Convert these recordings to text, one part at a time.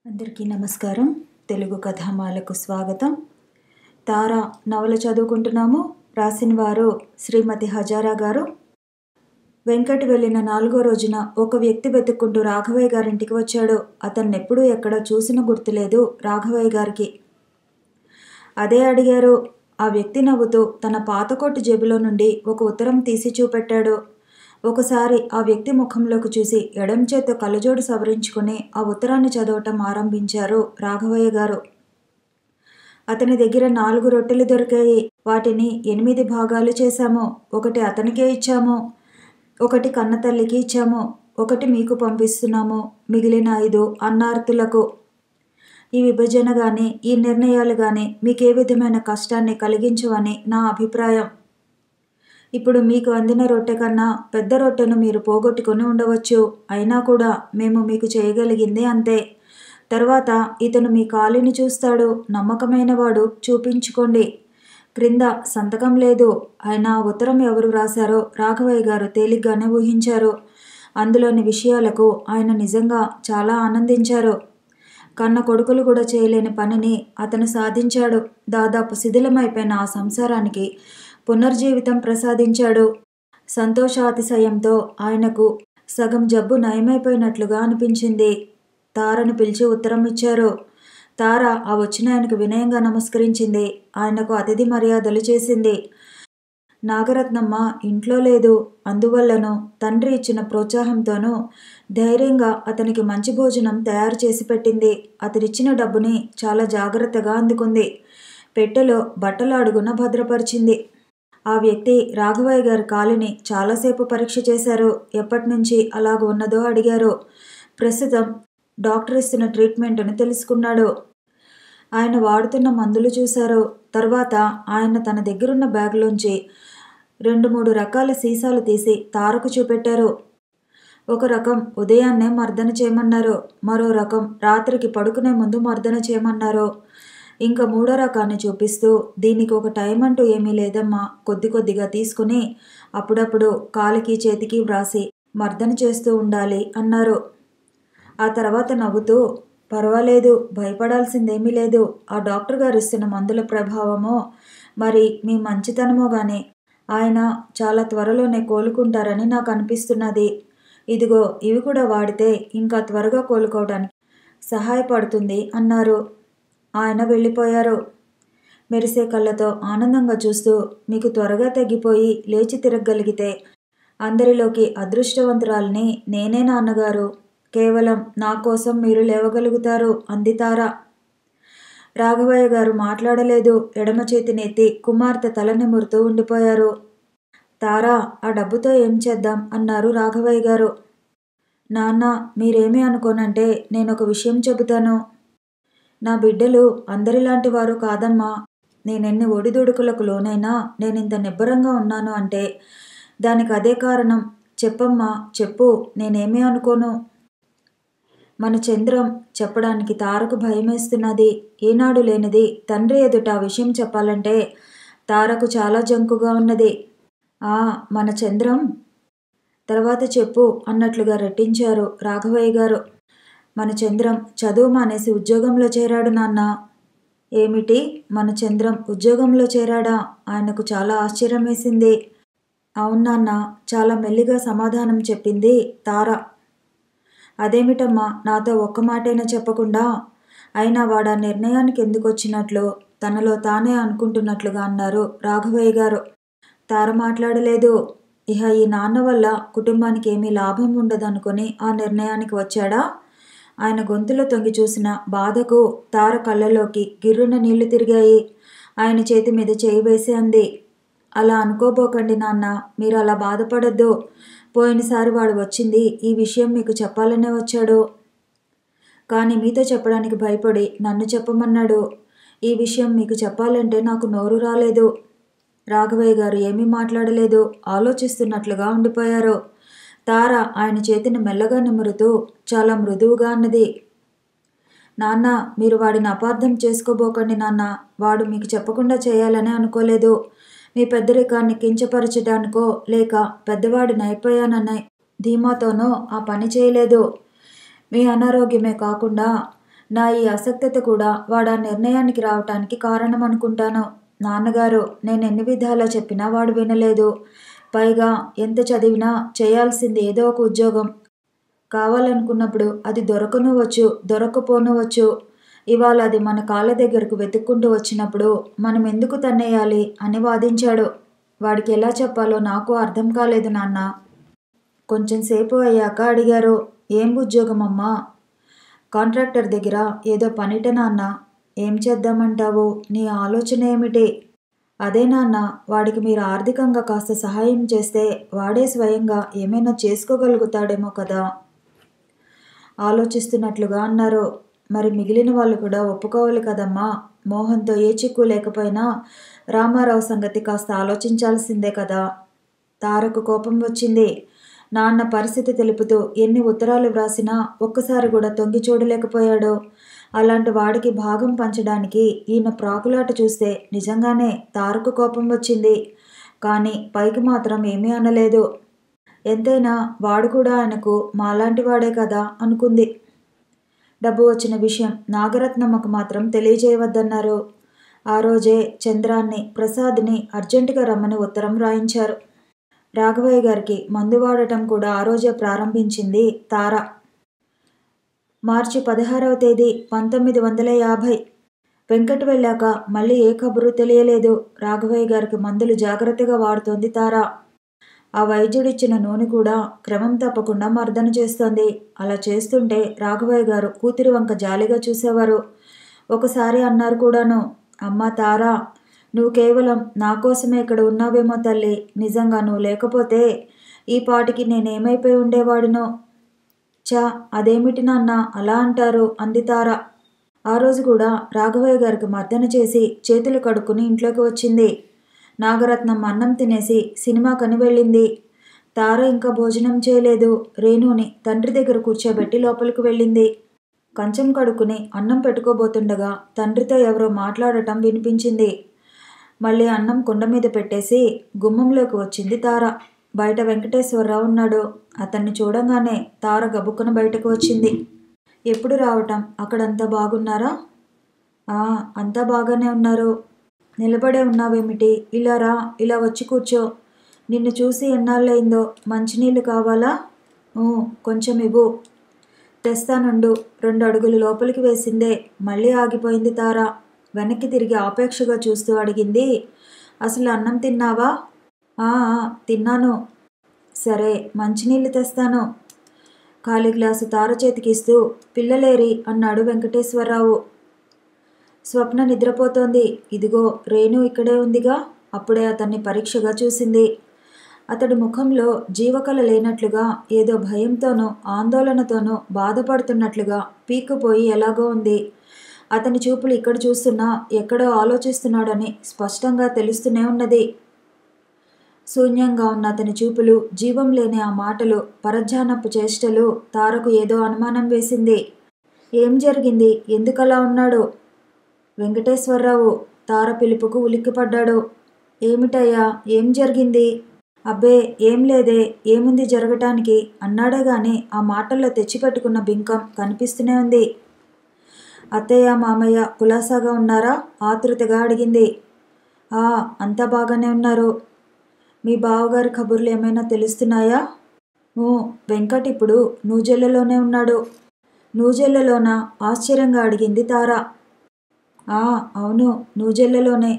అందరికీ నమస్కారం. తెలుగు కథామాలకు స్వాగతం. తారా నవల చదువుకుంటున్నాము. రాసిన వారు శ్రీమతి హజారా గారు. వెంకట్ వెళ్ళిన 4వ రోజున ఒక వ్యక్తి వెతుక్కుంటూ రాఘవయ్య గారింటికి వచ్చాడు. అతన్నెప్పుడూ ఎక్కడ చూసిన గుర్తులేదు రాఘవయ్య గారికి. అదే అడిగారు. ఆ వ్యక్తి నవ్వుతూ తన పాత కోటు జేబులో నుండి ఒక ఉత్తరం తీసి చూపెట్టాడు. ఒకసారి ఆ వ్యక్తి ముఖంలోకి చూసి ఎడం చేత్తో కళ్ళజోడు సవరించుకుని ఆ ఉత్తరాన్ని చదవటం ఆరంభించారు రాఘవయ్య గారు. అతని దగ్గర 4 రొట్టెలు దొరికాయి. వాటిని 8 భాగాలు చేశాము. ఒకటి అతనికే ఇచ్చాము, ఒకటి కన్నతల్లికి ఇచ్చాము, ఒకటి మీకు పంపిస్తున్నాము, మిగిలిన 5 అన్నార్తులకు. ఈ విభజన కానీ ఈ నిర్ణయాలు కానీ మీకే విధమైన కష్టాన్ని కలిగించవని నా అభిప్రాయం. ఇప్పుడు మీకు అందిన రొట్టె కన్నా పెద్ద రొట్టెను మీరు పోగొట్టుకుని ఉండవచ్చు. అయినా కూడా మేము మీకు చేయగలిగింది అంతే. తర్వాత ఇతను మీ కాలిని చూస్తాడు. నమ్మకమైనవాడు, చూపించుకోండి. క్రింద సంతకం లేదు. ఆయన ఉత్తరం ఎవరు రాశారో రాఘవయ్య గారు తేలిగ్గానే ఊహించారు. అందులోని విషయాలకు ఆయన నిజంగా చాలా ఆనందించారు. కన్న కొడుకులు కూడా చేయలేని పనిని అతను సాధించాడు. దాదాపు శిథిలమైపోయిన ఆ సంసారానికి పునర్జీవితం ప్రసాదించాడు. సంతోషాతిశయంతో ఆయనకు సగం జబ్బు నయమైపోయినట్లుగా అనిపించింది. తారను పిలిచి ఉత్తరం ఇచ్చారు. తార ఆ వచ్చిన ఆయనకు వినయంగా నమస్కరించింది. ఆయనకు అతిథి మర్యాదలు చేసింది. నాగరత్నమ్మ ఇంట్లో లేదు. అందువల్లను తండ్రి ఇచ్చిన ప్రోత్సాహంతోనూ ధైర్యంగా అతనికి మంచి భోజనం తయారు చేసి పెట్టింది. అతడిచ్చిన డబ్బుని చాలా జాగ్రత్తగా అందుకుంది. పెట్టెలో బట్టల అడుగున భద్రపరిచింది. ఆ వ్యక్తి రాఘవయ్య గారి కాలిని చాలాసేపు పరీక్ష చేశారు. ఎప్పటినుంచి అలాగ ఉన్నదో అడిగారు. ప్రస్తుతం డాక్టర్ ఇస్తున్న ట్రీట్మెంట్ను తెలుసుకున్నాడు. ఆయన వాడుతున్న మందులు చూశారు. తర్వాత ఆయన తన దగ్గరున్న బ్యాగ్లోంచి 2-3 రకాల సీసాలు తీసి తారకు చూపెట్టారు. ఒక రకం ఉదయాన్నే మర్దన చేయమన్నారు. మరో రకం రాత్రికి పడుకునే ముందు మర్దన చేయమన్నారు. ఇంకా 3వ రకాన్ని చూపిస్తూ దీనికి ఒక టైం అంటూ ఏమీ లేదమ్మా. కొద్ది కొద్దిగా తీసుకుని అప్పుడప్పుడు కాలికి చేతికి వ్రాసి మర్దన చేస్తూ ఉండాలి అన్నారు. ఆ తర్వాత నవ్వుతూ పర్వాలేదు, భయపడాల్సిందేమీ లేదు. ఆ డాక్టర్ గారు ఇస్తున్న మందుల ప్రభావమో మరి మీ మంచితనమో గాని ఆయన చాలా త్వరలోనే కోలుకుంటారని నాకు అనిపిస్తున్నది. ఇదిగో ఇవి కూడా వాడితే ఇంకా త్వరగా కోలుకోవడానికి సహాయపడుతుంది అన్నారు. ఆయన వెళ్ళిపోయారు. మెరిసే కళ్ళతో ఆనందంగా చూస్తూ మీకు త్వరగా తగ్గిపోయి లేచి తిరగగలిగితే అందరిలోకి అదృష్టవంతురాల్ని నేనే నాన్నగారు. కేవలం నా కోసం మీరు లేవగలుగుతారు అంది తార. రాఘవయ్య గారు మాట్లాడలేదు. ఎడమ చేతిని ఎత్తి కుమార్తె తల నిమురుతూ ఉండిపోయారు. తారా, ఆ డబ్బుతో ఏం చేద్దాం అన్నారు రాఘవయ్య గారు. నాన్న, మీరేమీ అనుకోనంటే నేనొక విషయం చెబుతాను. నా బిడ్డలు అందరిలాంటి వారు కాదమ్మా. నేనెన్ని ఒడిదుడుకులకు లోనైనా నేనింత నిబ్బరంగా ఉన్నాను అంటే దానికి అదే కారణం. చెప్పమ్మా, చెప్పు. నేనేమీ అనుకోను. మన చంద్రం చెప్పడానికి తారకు భయమేస్తున్నది. ఏనాడు లేనిది తండ్రి ఎదుట ఆ విషయం చెప్పాలంటే తారకు చాలా జంకుగా ఉన్నది. మన చంద్రం. తర్వాత చెప్పు అన్నట్లుగా రెట్టించారు రాఘవయ్య గారు. మన చంద్రం చదువు మానేసి ఉద్యోగంలో చేరాడు నాన్న. ఏమిటి, మన చంద్రం ఉద్యోగంలో చేరాడా? ఆయనకు చాలా ఆశ్చర్యం వేసింది. అవును నాన్న, చాలా మెల్లిగా సమాధానం చెప్పింది తార. అదేమిటమ్మా, నాతో ఒక్క మాటైనా చెప్పకుండా? అయినా వాడా నిర్ణయానికి ఎందుకు వచ్చినట్లు తనలో తానే అనుకుంటున్నట్లుగా అన్నారు రాఘవయ్య గారు. తార మాట్లాడలేదు. ఇహ ఈ నాన్న వల్ల కుటుంబానికి ఏమీ లాభం ఉండదనుకుని ఆ నిర్ణయానికి వచ్చాడా? ఆయన గొంతులో తొంగి చూసిన బాధకు తార కళ్ళలోకి గిర్రున నీళ్లు తిరిగాయి. ఆయన చేతి మీద చేయి వేసి అంది, అలా అనుకోబోకండి నాన్న. మీరు అలా బాధపడద్దు. పోయినసారి వాడు వచ్చింది ఈ విషయం మీకు చెప్పాలనే వచ్చాడు. కానీ మీతో చెప్పడానికి భయపడి నన్ను చెప్పమన్నాడు. ఈ విషయం మీకు చెప్పాలంటే నాకు నోరు రాలేదు. రాఘవయ్య గారు ఏమీ మాట్లాడలేదు. ఆలోచిస్తున్నట్లుగా ఉండిపోయారు. తార ఆయన చేతిని మెల్లగా నిమురుతూ చాలా మృదువుగా అన్నది, నాన్న, మీరు వాడిని అపార్థం చేసుకోబోకండి నాన్న. వాడు మీకు చెప్పకుండా చేయాలని అనుకోలేదు. మీ పెద్దరికాన్ని కించపరచడానికో లేక పెద్దవాడినైపోయాననే ధీమాతోనో ఆ పని చేయలేదు. మీ అనారోగ్యమే కాకుండా నా ఈ ఆసక్తత కూడా వాడు ఆ నిర్ణయానికి రావటానికి కారణం అనుకుంటాను. నాన్నగారు నేను ఎన్ని విధాలా చెప్పినా వాడు వినలేదు. పైగా ఎంత చదివినా చేయాల్సింది ఏదో ఒక ఉద్యోగం. కావాలనుకున్నప్పుడు అది దొరకనూవచ్చు, దొరక్కపోనూవచ్చు. ఇవాళ అది మన కాళ్ళ దగ్గరకు వెతుక్కుంటూ వచ్చినప్పుడు మనం ఎందుకు తన్నేయాలి అని వాదించాడు. వాడికి ఎలా చెప్పాలో నాకు అర్థం కాలేదు నాన్న. కొంచెం సేపు అయ్యాక అడిగారు, ఏం ఉద్యోగమమ్మా? కాంట్రాక్టర్ దగ్గర ఏదో పనిట నాన్న. ఏం చేద్దామంటావు? నీ ఆలోచన ఏమిటి? అదే నాన్న, వాడికి మీరు ఆర్థికంగా కాస్త సహాయం చేస్తే వాడే స్వయంగా ఏమైనా చేసుకోగలుగుతాడేమో కదా. ఆలోచిస్తున్నట్లుగా అన్నారు. మరి మిగిలిన వాళ్ళు కూడా ఒప్పుకోవాలి కదమ్మా. మోహన్తో ఏ చిక్కు లేకపోయినా రామారావు సంగతి కాస్త ఆలోచించాల్సిందే కదా. తారకు కోపం వచ్చింది. నాన్న పరిస్థితి తెలుపుతూ ఎన్ని ఉత్తరాలు వ్రాసినా ఒక్కసారి కూడా తొంగి చూడలేకపోయాడు. అలాంటి వాడికి భాగం పంచడానికి ఈయన ప్రాకులాట చూస్తే నిజంగానే తారకు కోపం వచ్చింది. కానీ పైకి మాత్రం ఏమీ అనలేదు. ఎంతైనా వాడు కూడా ఆయనకు మాలాంటి వాడే కదా అనుకుంది. డబ్బు వచ్చిన విషయం నాగరత్నమ్మకు మాత్రం తెలియజేయవద్దన్నారు. ఆ రోజే చంద్రాన్ని, ప్రసాద్ని అర్జెంటుగా రమ్మని ఉత్తరం రాయించారు. రాఘవయ్య గారికి మందు వాడటం కూడా ఆ రోజే ప్రారంభించింది తార. మార్చి 16వ తేదీ 1950. వెంకట్ వెళ్ళాక మళ్ళీ ఏ కబురు తెలియలేదు. రాఘవయ్య గారికి మందులు జాగ్రత్తగా వాడుతోంది తార. ఆ వైద్యుడిచ్చిన నూనె కూడా క్రమం తప్పకుండా మర్దన చేస్తోంది. అలా చేస్తుంటే రాఘవయ్య గారు కూతురి వంక జాలిగా చూసేవారు. ఒకసారి అన్నారు కూడాను, అమ్మా తారా, నువ్వు కేవలం నా కోసమే ఇక్కడ ఉన్నావేమో తల్లి. నిజంగా నువ్వు లేకపోతే ఈ పాటికి నేనేమైపోయి ఉండేవాడినో. చా, అదేమిటి నాన్న అలా అంటారు అంది తార. ఆ రోజు కూడా రాఘవయ్య గారికి మర్దన చేసి చేతులు కడుక్కుని ఇంట్లోకి వచ్చింది. నాగరత్నం అన్నం తినేసి సినిమాకని వెళ్ళింది. తార ఇంకా భోజనం చేయలేదు. రేణుని తండ్రి దగ్గర కూర్చోబెట్టి లోపలికి వెళ్ళింది. కంచం కడుక్కుని అన్నం పెట్టుకోబోతుండగా తండ్రితో ఎవరో మాట్లాడటం వినిపించింది. మళ్ళీ అన్నం కుండ మీద పెట్టేసి గుమ్మంలోకి వచ్చింది తార. బయట వెంకటేశ్వరరావు ఉన్నాడు. అతన్ని చూడంగానే తార గబుక్కున బయటకు వచ్చింది. ఎప్పుడు రావటం? అక్కడంతా బాగున్నారా? అంతా బాగానే ఉన్నారు. నిలబడే ఉన్నావేమిటి? ఇలా రా, ఇలా వచ్చి కూర్చో. నిన్ను చూసి ఎన్నాళ్ళయిందో. మంచినీళ్ళు కావాలా? కొంచెం ఇవ్వు. తెస్తానుండు. 2 అడుగులు లోపలికి వేసిందే మళ్ళీ ఆగిపోయింది తార. వెనక్కి తిరిగి ఆపేక్షగా చూస్తూ అడిగింది, అసలు అన్నం తిన్నావా? తిన్నాను. సరే, మంచినీళ్ళు తెస్తాను. ఖాళీ గ్లాసు తార చేతికిస్తూ పిల్లలేరి అన్నాడు వెంకటేశ్వరరావు. స్వప్న నిద్రపోతోంది. ఇదిగో రేణు ఇక్కడే ఉందిగా. అప్పుడే అతన్ని పరీక్షగా చూసింది. అతడి ముఖంలో జీవకళ లేనట్లుగా, ఏదో భయంతోనూ ఆందోళనతోనూ బాధపడుతున్నట్లుగా పీక్కుపోయి ఎలాగో ఉంది. అతని చూపులు ఇక్కడ చూస్తున్నా ఎక్కడో ఆలోచిస్తున్నాడని స్పష్టంగా తెలుస్తూనే ఉన్నది. శూన్యంగా ఉన్న అతని చూపులు, జీవం లేని ఆ మాటలు, పరధ్యానపు చేష్టలు తారకు ఏదో అనుమానం వేసింది. ఏం జరిగింది? ఎందుకలా ఉన్నాడు? వెంకటేశ్వరరావు తార పిలుపుకు ఉలిక్కిపడ్డాడు. ఏమిటయ్యా, ఏం జరిగింది? అబ్బే, ఏం లేదే, ఏముంది జరగటానికి అన్నాడే గాని ఆ మాటల్లో తెచ్చిపెట్టుకున్న బింకం కనిపిస్తూనే ఉంది. అత్తయ్య, మామయ్య కులాసాగా ఉన్నారా? ఆతృతగా అడిగింది. అంతా బాగానే ఉన్నారు. మీ బావగారి కబుర్లు ఏమైనా తెలుస్తున్నాయా? వెంకట్ ఇప్పుడు నూజెల్లలోనే ఉన్నాడు. నూజెల్లలోనా? ఆశ్చర్యంగా అడిగింది తార. అవును, నూజెల్లలోనే.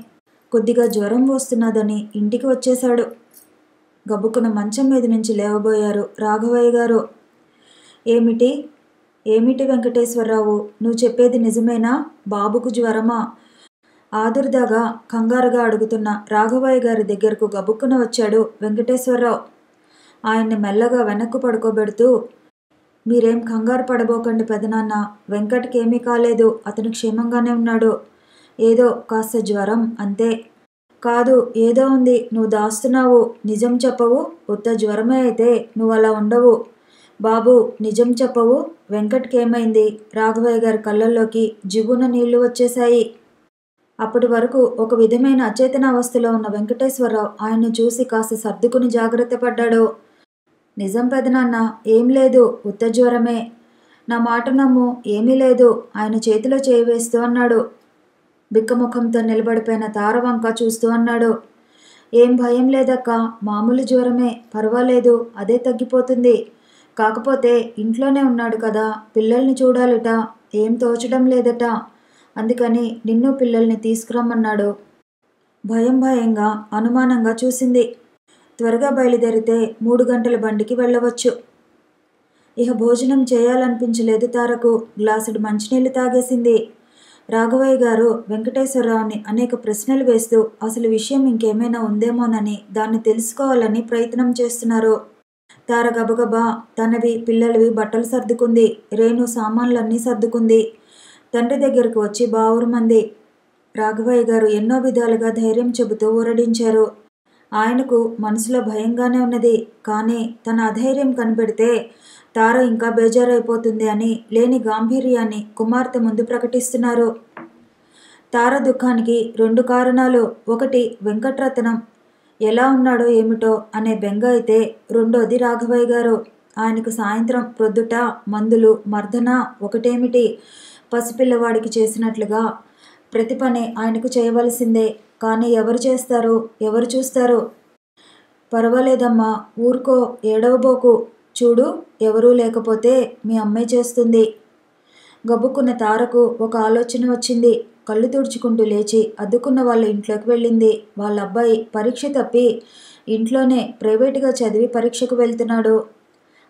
కొద్దిగా జ్వరం వస్తున్నదని ఇంటికి వచ్చేశాడు. గబుక్కున మంచం మీద నుంచి లేవబోయారు రాఘవయ్య గారు. ఏమిటి వెంకటేశ్వరరావు, నువ్వు చెప్పేది నిజమేనా? బాబుకు జ్వరమా? ఆదుర్దాగా కంగారుగా అడుగుతున్న రాఘవయ్య గారి దగ్గరకు గబుక్కున వచ్చాడు వెంకటేశ్వరరావు. ఆయన్ని మెల్లగా వెనక్కు పడుకోబెడుతూ, మీరేం కంగారు పడబోకండి పెదనాన్న. వెంకట్కి ఏమీ కాలేదు. అతను క్షేమంగానే ఉన్నాడు. ఏదో కాస్త జ్వరం అంతే. కాదు, ఏదో ఉంది. నువ్వు దాస్తున్నావు. నిజం చెప్పవు. ఉత్త జ్వరమే అయితే నువ్వు అలా ఉండవు. బాబు, నిజం చెప్పవు. వెంకట్కి ఏమైంది? రాఘవయ్య గారి కళ్ళల్లోకి జిగున నీళ్లు వచ్చేశాయి. అప్పటి వరకు ఒక విధమైన అచేతనావస్థలో ఉన్న వెంకటేశ్వరరావు ఆయన్ని చూసి కాస్త సర్దుకుని జాగ్రత్త పడ్డాడు. నిజం పెదనాన్న, ఏం లేదు, ఉత్త జ్వరమే. నా మాట నమ్ము, ఏమీ లేదు, ఆయన చేతిలో చేయి వేస్తూ అన్నాడు. బిక్కముఖంతో నిలబడిపోయిన తార వంక చూస్తూ అన్నాడు. ఏం భయం లేదక్కా, మామూలు జ్వరమే, పర్వాలేదు, అదే తగ్గిపోతుంది. కాకపోతే ఇంట్లోనే ఉన్నాడు కదా, పిల్లల్ని చూడాలిట, ఏం తోచడం లేదట, అందుకని నిన్ను పిల్లల్ని తీసుకురమ్మన్నాడు. భయంగా అనుమానంగా చూసింది. త్వరగా బయలుదేరితే 3 గంటల బండికి వెళ్ళవచ్చు. ఇహ భోజనం చేయాలనిపించలేదు తారకు. గ్లాసుడు మంచినీళ్లు తాగేసింది. రాఘవయ్య గారు వెంకటేశ్వరరావుని అనేక ప్రశ్నలు వేస్తూ అసలు విషయం ఇంకేమైనా ఉందేమోనని, దాన్ని తెలుసుకోవాలని ప్రయత్నం చేస్తున్నారు. తార గబగబా తనవి పిల్లలవి బట్టలు సర్దుకుంది. రేణు సామాన్లన్నీ సర్దుకుంది. తండ్రి దగ్గరకు వచ్చి బావురుమంది. రాఘవయ్య గారు ఎన్నో విధాలుగా ధైర్యం చెబుతూ ఊరడించారు. ఆయనకు మనసులో భయంగానే ఉన్నది. కానీ తన అధైర్యం కనిపెడితే తార ఇంకా బేజారైపోతుంది అని లేని గాంభీర్యాన్ని కుమార్తె ముందు ప్రకటిస్తున్నారు. తార దుఃఖానికి 2 కారణాలు. ఒకటి వెంకట్రత్నం ఎలా ఉన్నాడో ఏమిటో అనే బెంగ అయితే, రెండోది రాఘవయ్య గారు. ఆయనకు సాయంత్రం ప్రొద్దుట మందులు మర్దన ఒకటేమిటి, పసిపిల్లవాడికి చేసినట్లుగా ప్రతి పని ఆయనకు చేయవలసిందే. కానీ ఎవరు చేస్తారు, ఎవరు చూస్తారు? పర్వాలేదమ్మా, ఊరుకో, ఏడవబోకు, చూడు, ఎవరూ లేకపోతే మీ అమ్మాయి చేస్తుంది. గబుక్కున్న తారకు ఒక ఆలోచన వచ్చింది. కళ్ళు తుడుచుకుంటూ లేచి అద్దుకున్న వాళ్ళ ఇంట్లోకి వెళ్ళింది. వాళ్ళ అబ్బాయి పరీక్ష తప్పి ఇంట్లోనే ప్రైవేటుగా చదివి పరీక్షకు వెళ్తున్నాడు.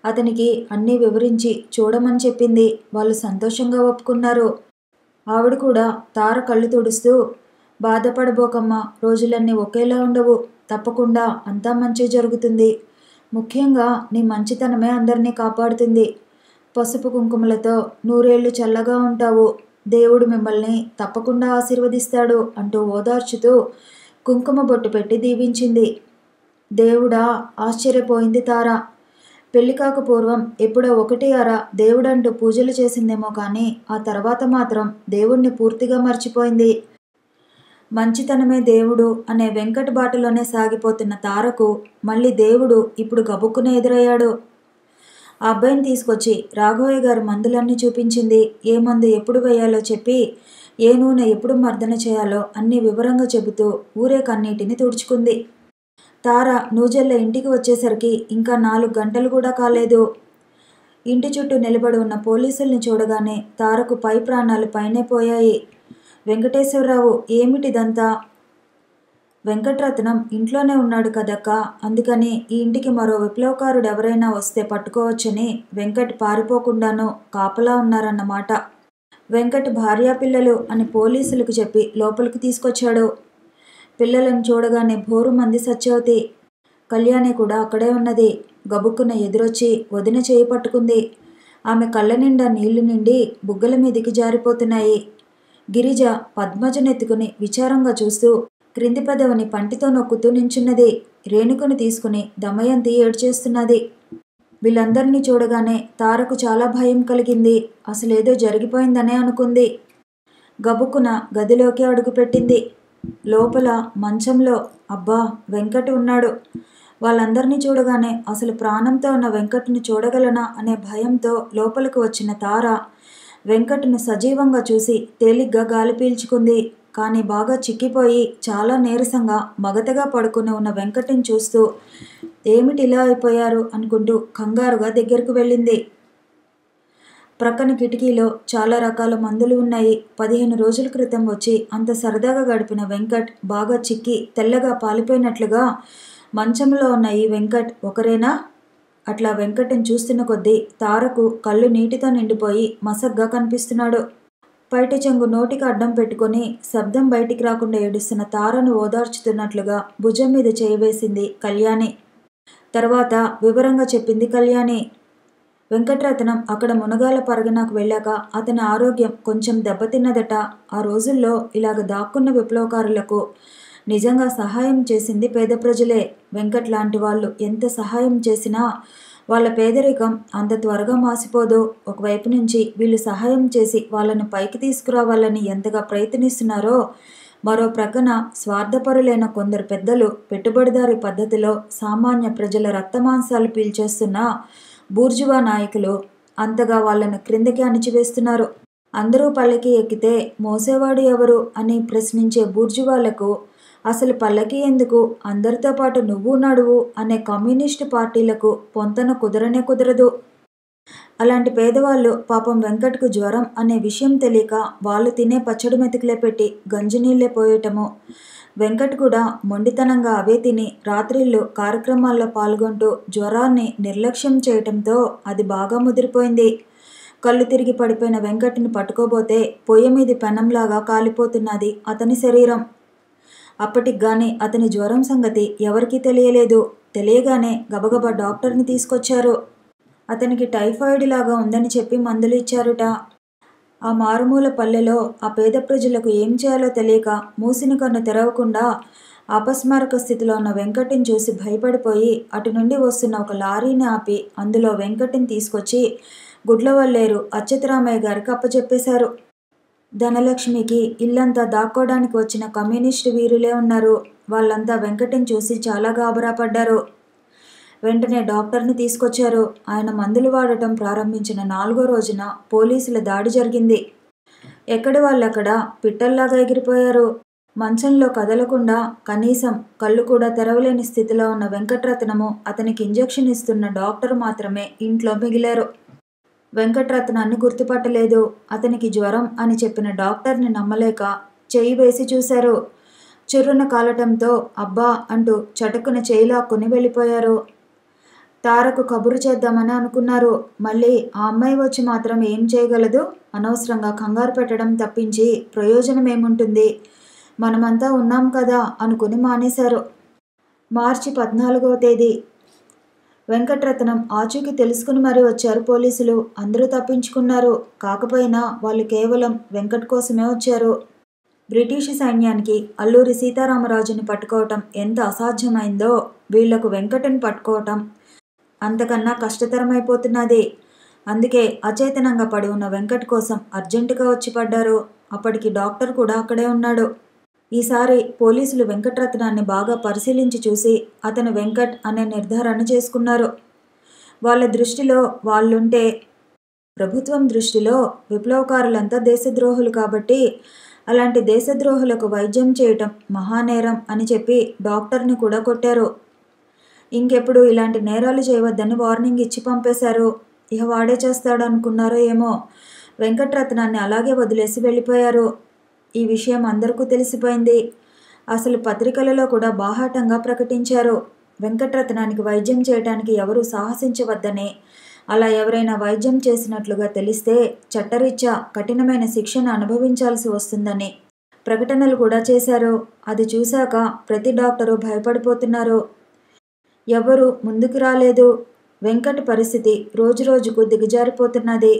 అతనికి అన్నీ వివరించి చూడమని చెప్పింది. వాళ్ళు సంతోషంగా ఒప్పుకున్నారు. ఆవిడ కూడా తార కళ్ళు తుడుస్తూ, బాధపడబోకమ్మా, రోజులన్నీ ఒకేలా ఉండవు, తప్పకుండా అంతా మంచి జరుగుతుంది. ముఖ్యంగా నీ మంచితనమే అందరినీ కాపాడుతుంది. పసుపు కుంకుమలతో 100 ఏళ్ళు చల్లగా ఉంటావు. దేవుడు మిమ్మల్ని తప్పకుండా ఆశీర్వదిస్తాడు అంటూ ఓదార్చుతూ కుంకుమ బొట్టు పెట్టి దీవించింది. దేవుడా, ఆశ్చర్యపోయింది తార. పెళ్లి కాక పూర్వం ఎప్పుడో 1 అర దేవుడంటూ పూజలు చేసిందేమో కానీ ఆ తర్వాత మాత్రం దేవుణ్ణి పూర్తిగా మర్చిపోయింది. మంచితనమే దేవుడు అనే వెంకట్ బాటలోనే సాగిపోతున్న తారకు మళ్ళీ దేవుడు ఇప్పుడు గబుక్కున ఎదురయ్యాడు. ఆ అబ్బాయిని తీసుకొచ్చి రాఘవయ్య గారు మందులన్నీ చూపించింది. ఏ మందు ఎప్పుడు వేయాలో చెప్పి, ఏ నూనె ఎప్పుడు మర్దన చేయాలో అన్నీ వివరంగా చెబుతూ ఊరే కన్నీటిని తుడుచుకుంది. తార నూజెల్ల ఇంటికి వచ్చేసరికి ఇంకా 4 గంటలు కూడా కాలేదు. ఇంటి చుట్టూ నిలబడి ఉన్న పోలీసుల్ని చూడగానే తారకు పై ప్రాణాలు పైనే పోయాయి. వెంకటేశ్వరరావు, ఏమిటిదంతా? వెంకట్రత్నం ఇంట్లోనే ఉన్నాడు కదక్కా, అందుకని ఈ ఇంటికి మరో విప్లవకారుడు ఎవరైనా వస్తే పట్టుకోవచ్చని వెంకట్ పారిపోకుండాను కాపలా ఉన్నారన్నమాట. వెంకట్ భార్యాపిల్లలు అని పోలీసులకు చెప్పి లోపలికి తీసుకొచ్చాడు. పిల్లలను చూడగానే భోరుమంది సత్యవతి. కళ్యాణి కూడా అక్కడే ఉన్నది. గబుక్కున ఎదురొచ్చి వదిన చేయి పట్టుకుంది. ఆమె కళ్ళ నిండా నీళ్లు నిండి బుగ్గల మీదికి జారిపోతున్నాయి. గిరిజ పద్మజనెత్తుకుని విచారంగా చూస్తూ క్రింది పెదవిని పంటితో నొక్కుతూ నించున్నది. రేణుకుని తీసుకుని దమయంతి ఏడ్చేస్తున్నది. వీళ్ళందరినీ చూడగానే తారకు చాలా భయం కలిగింది. అసలేదో జరిగిపోయిందనే అనుకుంది. గబుక్కున గదిలోకి అడుగుపెట్టింది. లోపల మంచంలో అబ్బా, వెంకట్ ఉన్నాడు. వాళ్ళందరినీ చూడగానే అసలు ప్రాణంతో ఉన్న వెంకట్ను చూడగలనా అనే భయంతో లోపలికి వచ్చిన తార వెంకట్ను సజీవంగా చూసి తేలిగ్గా గాలి పీల్చుకుంది. కానీ బాగా చిక్కిపోయి చాలా నీరసంగా మగతగా పడుకుని ఉన్న వెంకట్ని చూస్తూ ఏమిటి ఇలా అయిపోయారు అనుకుంటూ కంగారుగా దగ్గరకు వెళ్ళింది. ప్రక్కన కిటికీలో చాలా రకాల మందులు ఉన్నాయి. 15 రోజుల క్రితం వచ్చి అంత సరదాగా గడిపిన వెంకట్ బాగా చిక్కి తెల్లగా పాలిపోయినట్లుగా మంచంలో ఉన్న ఈ వెంకట్ ఒకరేనా? అట్లా వెంకట్ని చూస్తున్న కొద్దీ తారకు కళ్ళు నీటితో నిండిపోయి మసగ్గా కనిపిస్తున్నాడు. పైటి చెంగు నోటికి అడ్డం పెట్టుకుని శబ్దం బయటికి రాకుండా ఏడుస్తున్న తారను ఓదార్చుతున్నట్లుగా భుజం మీద చేయవేసింది కళ్యాణి. తర్వాత వివరంగా చెప్పింది కళ్యాణి. వెంకట్రత్నం అక్కడ మునగాల పరగనకు వెళ్ళాక అతని ఆరోగ్యం కొంచెం దెబ్బతిన్నదట. ఆ రోజుల్లో ఇలాగ దాక్కున్న విప్లవకారులకు నిజంగా సహాయం చేసింది పేద ప్రజలే. వెంకట్ లాంటి వాళ్ళు ఎంత సహాయం చేసినా వాళ్ళ పేదరికం అంత త్వరగా మాసిపోదు. ఒకవైపు నుంచి వీళ్ళు సహాయం చేసి వాళ్ళని పైకి తీసుకురావాలని ఎంతగా ప్రయత్నిస్తున్నారో, మరో ప్రక్కన స్వార్థపరులైన కొందరు పెద్దలు పెట్టుబడిదారీ పద్ధతిలో సామాన్య ప్రజల రక్తమాంసాలు పీల్చేస్తున్న బూర్జువా నాయకులు అంతగా వాళ్ళను క్రిందకి అణిచివేస్తున్నారు. అందరూ పల్లకి ఎక్కితే మోసేవాడు ఎవరు అని ప్రశ్నించే బూర్జువాళ్లకు అసలు పల్లకి ఎందుకు, అందరితో పాటు నువ్వు నడువు అనే కమ్యూనిస్టు పార్టీలకు పొంతన కుదరనే కుదరదు. అలాంటి పేదవాళ్ళు పాపం వెంకట్కు జ్వరం అనే విషయం తెలియక వాళ్ళు తినే పచ్చడి మెతుకులే పెట్టి గంజినీళ్ళే పోయటము, వెంకట్ కూడా మొండితనంగా అవే తిని రాత్రిళ్ళు కార్యక్రమాల్లో పాల్గొంటూ జ్వరాన్ని నిర్లక్ష్యం చేయటంతో అది బాగా ముదిరిపోయింది. కళ్ళు తిరిగి పడిపోయిన వెంకట్ని పట్టుకోబోతే పొయ్యి మీది పెనంలాగా కాలిపోతున్నది అతని శరీరం. అప్పటికి గాని అతని జ్వరం సంగతి ఎవరికీ తెలియలేదు. తెలియగానే గబగబా డాక్టర్ని తీసుకొచ్చారు. అతనికి టైఫాయిడ్ లాగా ఉందని చెప్పి మందులు ఇచ్చారుట. ఆ మారుమూల పల్లెలో ఆ పేద ప్రజలకు ఏం చేయాలో తెలియక మూసిన కన్ను తెరవకుండా అపస్మారక స్థితిలో ఉన్న వెంకట్ని చూసి భయపడిపోయి అటు నుండి వస్తున్న ఒక లారీని ఆపి అందులో వెంకట్ని తీసుకొచ్చి గుడ్లవల్లేరు అచ్యుతరామయ్య గారికి అప్పచెప్పేశారు. ధనలక్ష్మికి ఇల్లంతా దాక్కోడానికి వచ్చిన కమ్యూనిస్టు వీరులే ఉన్నారు. వాళ్ళంతా వెంకట్ని చూసి చాలా గాబరా పడ్డారు. వెంటనే డాక్టర్ని తీసుకొచ్చారు. ఆయన మందులు వాడటం ప్రారంభించిన 4వ రోజున పోలీసుల దాడి జరిగింది. ఎక్కడి వాళ్ళక్కడ పిట్టల్లాగా ఎగిరిపోయారు. మంచంలో కదలకుండా కనీసం కళ్ళు కూడా తెరవలేని స్థితిలో ఉన్న వెంకటరత్నము, అతనికి ఇంజెక్షన్ ఇస్తున్న డాక్టర్ మాత్రమే ఇంట్లో మిగిలారు. వెంకటరత్నాన్ని గుర్తుపట్టలేదు. అతనికి జ్వరం అని చెప్పిన డాక్టర్ని నమ్మలేక చెయ్యి వేసి చూశారు. చుర్రున కాలటంతో అబ్బా అంటూ చటుకున చేయి లాక్కుని వెళ్ళిపోయారు. తారకు కబురు చేద్దామని అనుకున్నారు. మళ్ళీ ఆ అమ్మాయి వచ్చి మాత్రం ఏం చేయగలదు? అనవసరంగా కంగారు పెట్టడం తప్పించి ప్రయోజనం ఏముంటుంది? మనమంతా ఉన్నాం కదా అనుకుని మానేశారు. మార్చి 14వ తేదీ వెంకటరత్నం ఆచూకీ తెలుసుకుని మరీ వచ్చారు పోలీసులు. అందరూ తప్పించుకున్నారు. కాకపోయినా వాళ్ళు కేవలం వెంకట్ కోసమే వచ్చారు. బ్రిటిష్ సైన్యానికి అల్లూరి సీతారామరాజుని పట్టుకోవటం ఎంత అసాధ్యమైందో వీళ్లకు వెంకట్ని పట్టుకోవటం అంతకన్నా కష్టతరమైపోతున్నది. అందుకే అచేతనంగా పడి ఉన్న వెంకట్ కోసం అర్జెంటుగా వచ్చి పడ్డారు. అప్పటికి డాక్టర్ కూడా అక్కడే ఉన్నాడు. ఈసారి పోలీసులు వెంకటరత్నాన్ని బాగా పరిశీలించి చూసి అతను వెంకట్ అనే నిర్ధారణ చేసుకున్నారు. వాళ్ళ దృష్టిలో వాళ్ళుంటే, ప్రభుత్వం దృష్టిలో విప్లవకారులంతా దేశద్రోహులు కాబట్టి అలాంటి దేశద్రోహులకు వైద్యం చేయటం మహానేరం అని చెప్పి డాక్టర్ని కూడా కొట్టారు. ఇంకెప్పుడు ఇలాంటి నేరాలు చేయవద్దని వార్నింగ్ ఇచ్చి పంపేశారు. ఇక వాడే చేస్తాడు అనుకున్నారో ఏమో, వెంకటరత్నాన్ని అలాగే వదిలేసి వెళ్ళిపోయారు. ఈ విషయం అందరికీ తెలిసిపోయింది. అసలు పత్రికలలో కూడా బాహాటంగా ప్రకటించారు. వెంకటరత్నానికి వైద్యం చేయటానికి ఎవరూ సాహసించవద్దని, అలా ఎవరైనా వైద్యం చేసినట్లుగా తెలిస్తే చట్టరీత్యా కఠినమైన శిక్షను అనుభవించాల్సి వస్తుందని ప్రకటనలు కూడా చేశారు. అది చూశాక ప్రతి డాక్టరు భయపడిపోతున్నారు. ఎవరు ముందుకు రాలేదు. వెంకట్ పరిస్థితి రోజురోజుకు దిగజారిపోతున్నది.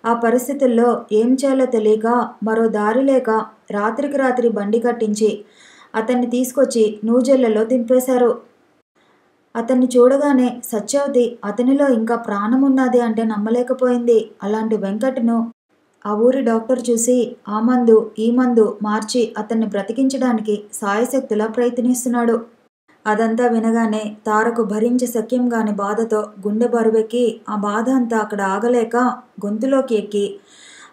ఆ పరిస్థితుల్లో ఏం చేయాలో తెలియక మరో దారి లేక రాత్రికి రాత్రి బండి కట్టించి అతన్ని తీసుకొచ్చి నూజెళ్లలో దింపేశారు. అతన్ని చూడగానే సత్యవతి అతనిలో ఇంకా ప్రాణమున్నది అంటే నమ్మలేకపోయింది. అలాంటి వెంకట్ను ఆ ఊరి డాక్టర్ చూసి ఆ మందు ఈ మందు మార్చి అతన్ని బ్రతికించడానికి సాయశక్తులా ప్రయత్నిస్తున్నాడు. అదంతా వినగానే తారకు భరించ శక్యంగాని బాధతో గుండె బరువెక్కి ఆ బాధ అంతా అక్కడ ఆగలేక గొంతులోకి ఎక్కి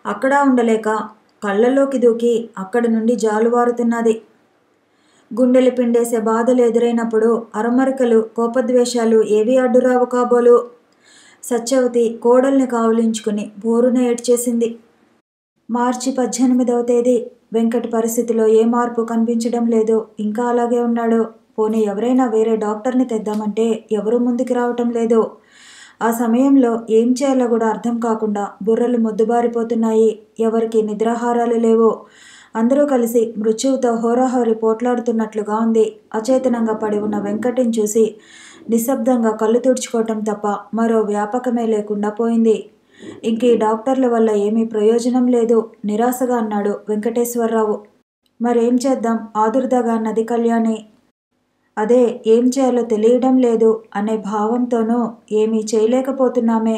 అక్కడా ఉండలేక కళ్ళల్లోకి దూకి అక్కడి నుండి జాలువారుతున్నది. గుండెలు పిండేసే బాధలు ఎదురైనప్పుడు అరమరికలు కోపద్వేషాలు ఏవి అడ్డురావు కాబోలు. సత్యవతి కోడల్ని కావులించుకుని బోరున ఏడ్చేసింది. మార్చి 18వ తేదీ వెంకట్ పరిస్థితిలో ఏ మార్పు కనిపించడం లేదు. ఇంకా అలాగే ఉన్నాడు. పోనీ ఎవరైనా వేరే డాక్టర్ని తెద్దామంటే ఎవరూ ముందుకు రావటం లేదు. ఆ సమయంలో ఏం చేయాలో కూడా అర్థం కాకుండా బుర్రలు మొద్దుబారిపోతున్నాయి. ఎవరికి నిద్రాహారాలు లేవు. అందరూ కలిసి మృత్యువుతో హోరాహోరీ పోట్లాడుతున్నట్లుగా ఉంది. అచేతనంగా పడి ఉన్న వెంకట్ని చూసి నిశ్శబ్దంగా కళ్ళు తుడుచుకోవటం తప్ప మరో వ్యాపకమే లేకుండా పోయింది. ఇంక ఈ డాక్టర్ల వల్ల ఏమీ ప్రయోజనం లేదు, నిరాశగా అన్నాడు వెంకటేశ్వరరావు. మరేం చేద్దాం ఆదుర్దాగా అన్నది కళ్యాణి. అదే ఏం చేయాలో తెలియడం లేదు అనే భావంతోనూ ఏమీ చేయలేకపోతున్నామే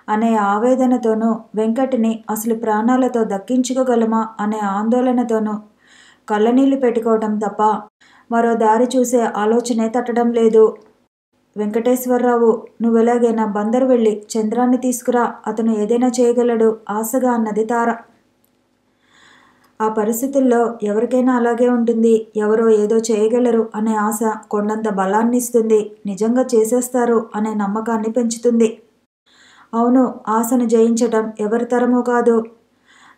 అనే ఆవేదనతోనూ వెంకట్ని అసలు ప్రాణాలతో దక్కించుకోగలమా అనే ఆందోళనతోనూ కళ్ళనీళ్లు పెట్టుకోవటం తప్ప మరో దారి చూసే ఆలోచనే తట్టడం లేదు. వెంకటేశ్వరరావు, నువ్వెలాగైనా బందరు వెళ్ళి చంద్రాన్ని తీసుకురా, అతను ఏదైనా చేయగలడు ఆశగా అన్నది తార. ఆ పరిస్థితుల్లో ఎవరికైనా అలాగే ఉంటుంది. ఎవరో ఏదో చేయగలరు అనే ఆశ కొండంత బలాన్నిస్తుంది. నిజంగా చేసేస్తారు అనే నమ్మకాన్ని పెంచుతుంది. అవును, ఆశను జయించటం ఎవరి తరమూ కాదు.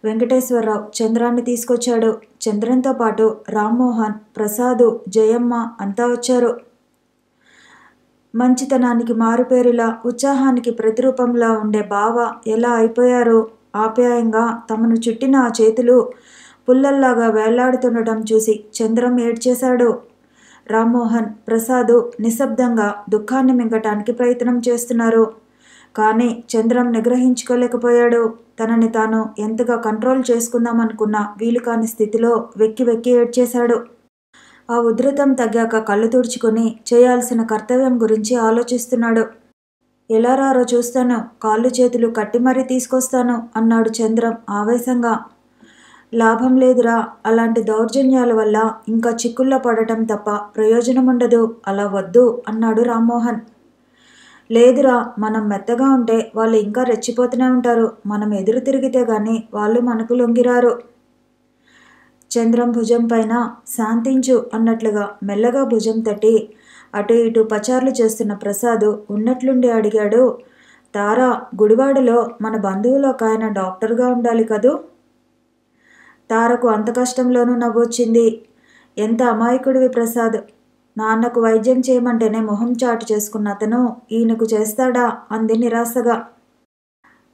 వెంకటేశ్వరరావు చంద్రాన్ని తీసుకొచ్చాడు. చంద్రంతో పాటు రామ్మోహన్, ప్రసాదు, జయమ్మ అంతా వచ్చారు. మంచితనానికి మారుపేరులా, ఉత్సాహానికి ప్రతిరూపంలా ఉండే బావ ఎలా అయిపోయారు? ఆప్యాయంగా తమను చుట్టిన ఆ చేతులు పుల్లల్లాగా వేళ్లాడుతుండటం చూసి చంద్రం ఏడ్చేశాడు. రామ్మోహన్, ప్రసాదు నిశ్శబ్దంగా దుఃఖాన్ని మింగటానికి ప్రయత్నం చేస్తున్నారు. కానీ చంద్రం నిగ్రహించుకోలేకపోయాడు. తనని తాను ఎంతగా కంట్రోల్ చేసుకుందామనుకున్నా వీలు కాని స్థితిలో వెక్కి వెక్కి ఏడ్చేశాడు. ఆ ఉధృతం తగ్గాక కళ్ళు తుడుచుకొని చేయాల్సిన కర్తవ్యం గురించి ఆలోచిస్తున్నాడు. ఎలా రారో చూస్తాను, కాళ్ళు చేతులు కట్టి మరీ తీసుకొస్తాను అన్నాడు చంద్రం ఆవేశంగా. లాభం లేదురా, అలాంటి దౌర్జన్యాల వల్ల ఇంకా చిక్కుల్లో పడటం తప్ప ప్రయోజనముండదు. అలా వద్దు అన్నాడు రామ్మోహన్. లేదురా, మనం మెత్తగా ఉంటే వాళ్ళు ఇంకా రెచ్చిపోతూనే ఉంటారు. మనం ఎదురు తిరిగితే గాని వాళ్ళు మనకు లొంగిరారు. చంద్రం భుజం పైన శాంతించు అన్నట్లుగా మెల్లగా భుజం తట్టి అటు ఇటు పచార్లు చేస్తున్న ప్రసాదు ఉన్నట్లుండి అడిగాడు. తారా, గుడివాడలో మన బంధువులో ఒక ఆయన డాక్టర్గా ఉండాలి కదూ? తారకు అంత కష్టంలోనూ నవ్వొచ్చింది. ఎంత అమాయకుడివి ప్రసాద్. నాన్నకు వైద్యం చేయమంటేనే మొహం చాటు చేసుకున్న అతను ఈయనకు చేస్తాడా అంది నిరాశగా.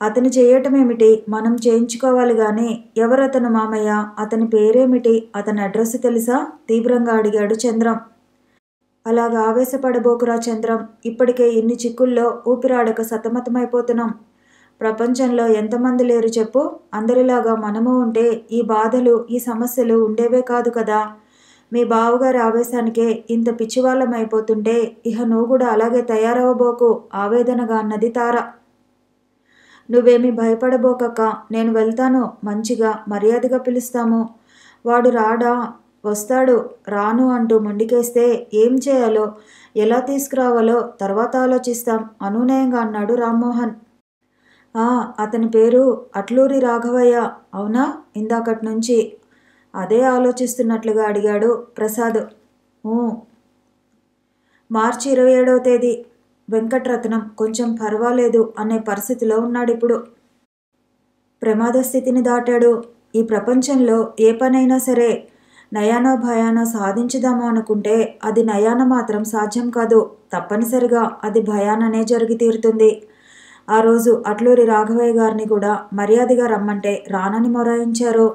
అతను చేయటమేమిటి, మనం చేయించుకోవాలి గాని. ఎవరతను మామయ్య? అతని పేరేమిటి? అతని అడ్రస్ తెలుసా? తీవ్రంగా అడిగాడు చంద్రం. అలాగా ఆవేశపడబోకురా చంద్రం. ఇప్పటికే ఇన్ని చిక్కుల్లో ఊపిరాడక సతమతమైపోతున్నాం. ప్రపంచంలో ఎంతమంది లేరు చెప్పు? అందరిలాగా మనము ఉంటే ఈ బాధలు, ఈ సమస్యలు ఉండేవే కాదు కదా. మీ బావగారి ఆవేశానికే ఇంత పిచ్చివాళ్ళం అయిపోతుంటే ఇహ నువ్వు కూడా అలాగే తయారవబోకు ఆవేదనగా అన్నది తార. నువ్వేమీ భయపడబోకక్క, నేను వెళ్తాను. మంచిగా మర్యాదగా పిలుస్తాము. వాడు రాడా? వస్తాడు. రాను అంటూ మొండికేస్తే ఏం చేయాలో, ఎలా తీసుకురావాలో తర్వాత ఆలోచిస్తాం అనునయంగా అన్నాడు రామ్మోహన్. అతని పేరు అట్లూరి రాఘవయ్య. అవునా? ఇందాకటి నుంచి అదే ఆలోచిస్తున్నట్లుగా అడిగాడు ప్రసాద్. మార్చి 27వ తేదీ. వెంకట్రత్నం కొంచెం పర్వాలేదు అనే పరిస్థితిలో ఉన్నాడిప్పుడు. ప్రమాద స్థితిని దాటాడు. ఈ ప్రపంచంలో ఏ పనైనా సరే నయానో భయానో సాధించుదాము అనుకుంటే అది నయాన మాత్రం సాధ్యం కాదు. తప్పనిసరిగా అది భయాననే జరిగి తీరుతుంది. ఆ రోజు అట్లూరి రాఘవయ్య గారిని కూడా మర్యాదగా రమ్మంటే రానని మొరాయించారు.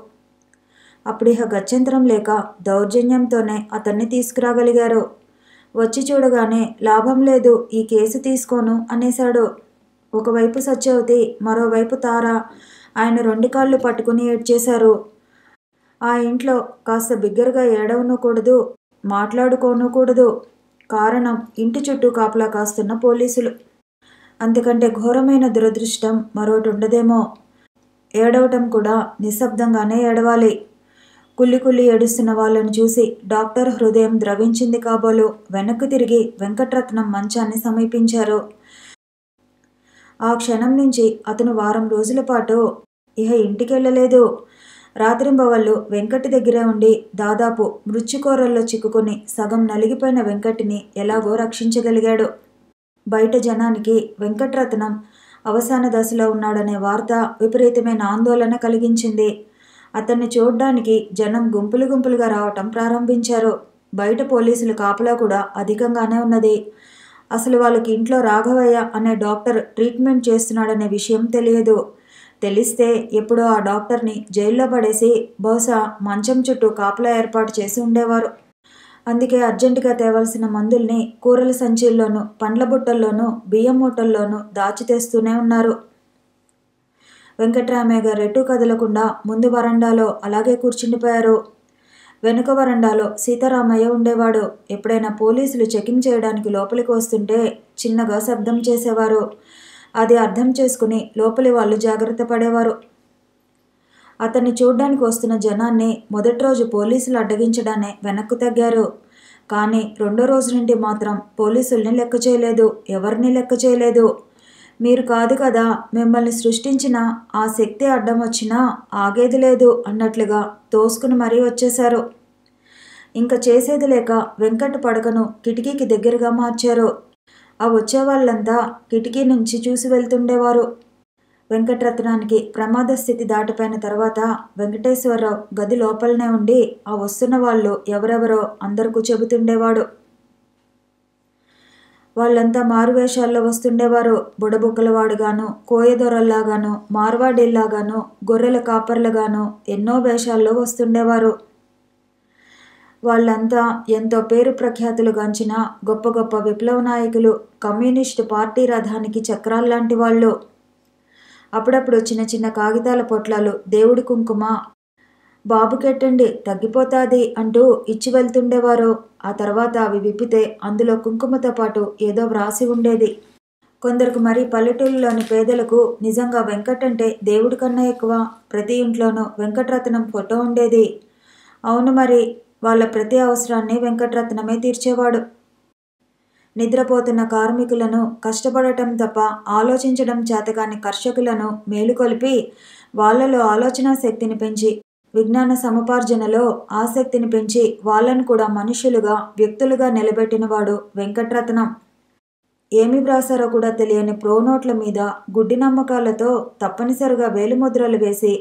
అప్పుడిహ గత్యంతరం లేక దౌర్జన్యంతోనే అతన్ని తీసుకురాగలిగారు. వచ్చి చూడగానే లాభం లేదు, ఈ కేసు తీసుకోను అనేశాడు. ఒకవైపు సత్యవతి, మరోవైపు తార ఆయన 2 కాళ్ళు పట్టుకుని ఏడ్చేశారు. ఆ ఇంట్లో కాస్త బిగ్గరగా ఏడవనూకూడదు, మాట్లాడుకోనూకూడదు. కారణం ఇంటి చుట్టూ కాపలా కాస్తున్న పోలీసులు. అంతకంటే ఘోరమైన దురదృష్టం మరోటి ఉండదేమో. ఏడవటం కూడా నిశ్శబ్దంగానే ఏడవాలి. కుళ్ళి కుళ్ళి ఏడుస్తున్న వాళ్ళని చూసి డాక్టర్ హృదయం ద్రవించింది కాబోలు. వెనక్కు తిరిగి వెంకట్రత్నం మంచాన్ని సమీపించారు. ఆ క్షణం నుంచి అతను వారం రోజుల పాటు ఇహ ఇంటికెళ్ళలేదు. రాత్రింబవళ్ళు వెంకటి దగ్గరే ఉండి దాదాపు మృత్యుకోరల్లో చిక్కుకుని సగం నలిగిపోయిన వెంకటిని ఎలాగో రక్షించగలిగాడు. బయట జనానికి వెంకట్రత్నం అవసాన దశలో ఉన్నాడనే వార్త విపరీతమైన ఆందోళన కలిగించింది. అతన్ని చూడ్డానికి జనం గుంపులు గుంపులుగా రావటం ప్రారంభించారు. బయట పోలీసులు కాపలా కూడా అధికంగానే ఉన్నది. అసలు వాళ్ళకి ఇంట్లో రాఘవయ్య అనే డాక్టర్ ట్రీట్మెంట్ చేస్తున్నాడనే విషయం తెలియదు. తెలిస్తే ఎప్పుడో ఆ డాక్టర్ని జైల్లో పడేసి బహుశా మంచం చుట్టూ కాపలా ఏర్పాటు చేసి ఉండేవారు. అందుకే అర్జెంటుగా తేవాల్సిన మందుల్ని కూరల సంచుల్లోనూ, పండ్ల బుట్టల్లోనూ, బియ్యం మూటల్లోనూ దాచి తెస్తూనే ఉన్నారు. వెంకట్రామయ్య గారు ఎటూ కదలకుండా ముందు వరండాలో అలాగే కూర్చుండిపోయారు. వెనుక వరండాలో సీతారామయ్య ఉండేవాడు. ఎప్పుడైనా పోలీసులు చెకింగ్ చేయడానికి లోపలికి వస్తుంటే చిన్నగా శబ్దం చేసేవారు. అది అర్థం చేసుకుని లోపలి వాళ్ళు జాగ్రత్త పడేవారు. అతన్ని చూడ్డానికి వస్తున్న జనాన్ని మొదటి రోజు పోలీసులు అడ్డగించడానే వెనక్కు తగ్గారు. కానీ రెండో రోజు నుండి మాత్రం పోలీసుల్ని లెక్క చేయలేదు, ఎవరిని లెక్క చేయలేదు. మీరు కాదు కదా మిమ్మల్ని సృష్టించిన ఆ శక్తి అడ్డం వచ్చినా ఆగేది లేదు అన్నట్లుగా తోసుకుని మరీ వచ్చేశారు. ఇంకా చేసేది లేక వెంకట్ పడకను కిటికీకి దగ్గరగా మార్చారు. ఆ వచ్చేవాళ్ళంతా కిటికీ నుంచి చూసి వెళ్తుండేవారు. వెంకటరత్నానికి ప్రమాద స్థితి దాటిపోయిన తర్వాత వెంకటేశ్వరరావు గది లోపలనే ఉండి ఆ వస్తున్న వాళ్ళు ఎవరెవరో అందరికీ చెబుతుండేవాడు. వాళ్ళంతా మారువేషాల్లో వస్తుండేవారు. బుడబుక్కలవాడుగాను, కోయదొరల్లాగాను, మార్వాడీల్లాగాను, గొర్రెల కాపర్లుగాను ఎన్నో వేషాల్లో వస్తుండేవారు. వాళ్ళంతా ఎంతో పేరు ప్రఖ్యాతులు గాంచిన గొప్ప గొప్ప విప్లవ నాయకులు, కమ్యూనిస్టు పార్టీ రథానికి చక్రాల్లాంటి వాళ్ళు. అప్పుడప్పుడు చిన్న చిన్న కాగితాల పొట్లాలు, దేవుడి కుంకుమ, బాబుకెట్టండి తగ్గిపోతాది అంటూ ఇచ్చి వెళ్తుండేవారు. ఆ తర్వాత అవి విప్పితే అందులో కుంకుమతో పాటు ఏదో వ్రాసి ఉండేది. కొందరికి మరి పల్లెటూళ్ళలోని పేదలకు నిజంగా వెంకట్ అంటే దేవుడి కన్నా ఎక్కువ. ప్రతి ఇంట్లోనూ వెంకటరత్నం ఫోటో ఉండేది. అవును, మరి వాళ్ళ ప్రతి అవసరాన్ని వెంకటరత్నమే తీర్చేవాడు. నిద్రపోతున్న కార్మికులను, కష్టపడటం తప్ప ఆలోచించడం చేతకాని కర్షకులను మేలుకొలిపి వాళ్ళలో ఆలోచనా శక్తిని పెంచి, విజ్ఞాన సముపార్జనలో ఆసక్తిని పెంచి వాళ్ళను కూడా మనుషులుగా, వ్యక్తులుగా నిలబెట్టినవాడు వెంకటరత్నం. ఏమి వ్రాసారో కూడా తెలియని ప్రోనోట్ల మీద గుడ్డి నమ్మకాలతో తప్పనిసరిగా వేలిముద్రలు వేసి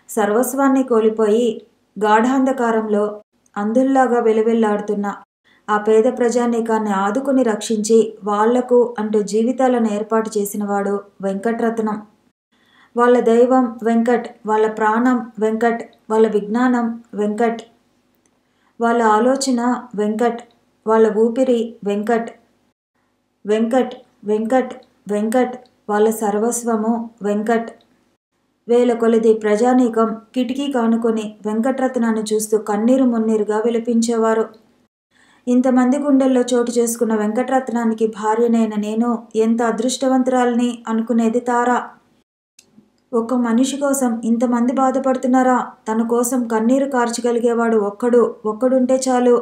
సర్వస్వాన్ని కోల్పోయి గాఢాంధకారంలో అంధుల్లాగా వెలువెల్లాడుతున్న ఆ పేద ప్రజానీకాన్ని ఆదుకుని రక్షించి వాళ్లకు అంటూ జీవితాలను ఏర్పాటు చేసినవాడు వెంకటరత్నం. వాళ్ళ దైవం వెంకట్, వాళ్ళ ప్రాణం వెంకట్, వాళ్ళ విజ్ఞానం వెంకట్, వాళ్ళ ఆలోచన వెంకట్, వాళ్ళ ఊపిరి వెంకట్. వెంకట్ వెంకట్ వెంకట్ వాళ్ళ సర్వస్వము వెంకట్. వేల కొలది ప్రజానీకం కిటికీ కానుకొని వెంకటరత్నాన్ని చూస్తూ కన్నీరు మున్నీరుగా విలపించేవారు. ఇంతమంది గుండెల్లో చోటు చేసుకున్న వెంకటరత్నానికి భార్యనైన నేను ఎంత అదృష్టవంతురాలని అనుకునేది తార. ఒక్క మనిషి కోసం ఇంతమంది బాధపడుతున్నారా, తన కోసం కన్నీరు కార్చగలిగేవాడు ఒక్కడుంటే చాలు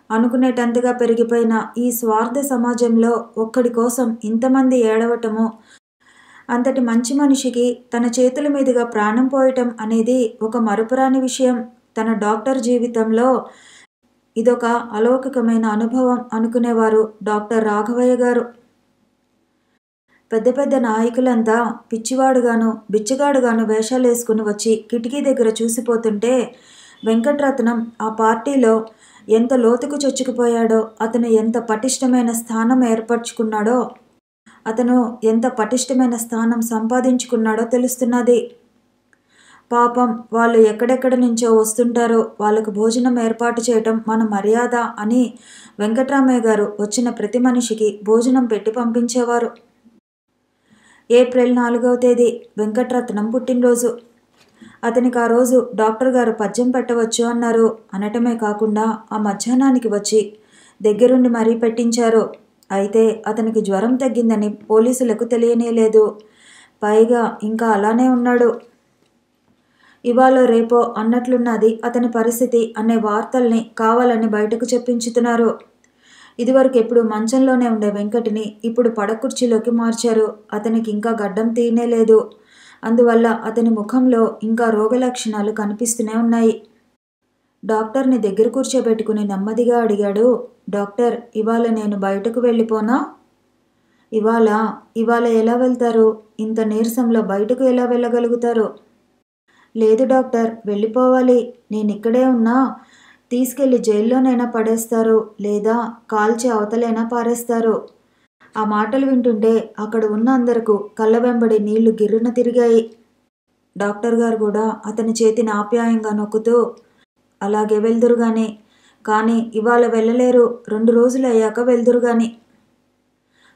అనుకునేటంతగా పెరిగిపోయిన ఈ స్వార్థ సమాజంలో ఒక్కడి కోసం ఇంతమంది ఏడవటము, అంతటి మంచి మనిషికి తన చేతుల మీదుగా ప్రాణం పోయటం అనేది ఒక మరుపురాని విషయం. తన డాక్టర్ జీవితంలో ఇదొక అలౌకికమైన అనుభవం అనుకునేవారు డాక్టర్ రాఘవయ్య గారు. పెద్ద పెద్ద నాయకులంతా పిచ్చివాడుగాను, బిచ్చగాడుగాను వేషాలేసుకుని వచ్చి కిటికీ దగ్గర చూసిపోతుంటే వెంకటరత్నం ఆ పార్టీలో ఎంత లోతుకు చొచ్చుకుపోయాడో, అతను ఎంత పటిష్టమైన స్థానం ఏర్పరచుకున్నాడో, అతను ఎంత పటిష్టమైన స్థానం సంపాదించుకున్నాడో తెలుస్తున్నది. పాపం వాళ్ళు ఎక్కడెక్కడ నుంచో వస్తుంటారో, వాళ్ళకు భోజనం ఏర్పాటు చేయటం మన మర్యాద అని వెంకట్రామయ్య గారు వచ్చిన ప్రతి మనిషికి భోజనం పెట్టి పంపించేవారు. ఏప్రిల్ 4వ తేదీ వెంకటరత్నం పుట్టినరోజు. అతనికి ఆ రోజు డాక్టర్ గారు పద్యం పెట్టవచ్చు అన్నారు. అనటమే కాకుండా ఆ మధ్యాహ్నానికి వచ్చి దగ్గరుండి మరీ పెట్టించారు. అయితే అతనికి జ్వరం తగ్గిందని పోలీసులకు తెలియనేలేదు. పైగా ఇంకా అలానే ఉన్నాడు. ఇవాళ రేపో అన్నట్లున్నది అతని పరిస్థితి అనే వార్తల్ని కావాలని బయటకు చెప్పించుతున్నారు. ఇదివరకు ఎప్పుడు మంచంలోనే ఉండే వెంకటిని ఇప్పుడు పడకుర్చీలోకి మార్చారు. అతనికి ఇంకా గడ్డం తీయనేలేదు. అందువల్ల అతని ముఖంలో ఇంకా రోగ లక్షణాలు కనిపిస్తూనే ఉన్నాయి. డాక్టర్ని దగ్గర కూర్చోబెట్టుకుని నెమ్మదిగా అడిగాడు. డాక్టర్, ఇవాళ నేను బయటకు వెళ్ళిపోనా? ఇవాళ ఎలా వెళ్తారు? ఇంత నీరసంలో బయటకు ఎలా వెళ్ళగలుగుతారు? లేదు డాక్టర్, వెళ్ళిపోవాలి. నేనిక్కడే ఉన్నా తీసుకెళ్లి జైల్లోనైనా పడేస్తారు, లేదా కాల్చి అవతలైనా పారేస్తారు. ఆ మాటలు వింటుంటే అక్కడ ఉన్న అందరకు కళ్ళ వెంబడి నీళ్లు గిర్రున తిరిగాయి. డాక్టర్ గారు కూడా అతని చేతిని ఆప్యాయంగా నొక్కుతూ, అలాగే వెళ్దురుగాని, కానీ ఇవాళ వెళ్ళలేరు, 2 రోజులు అయ్యాక వెళ్దురుగాని.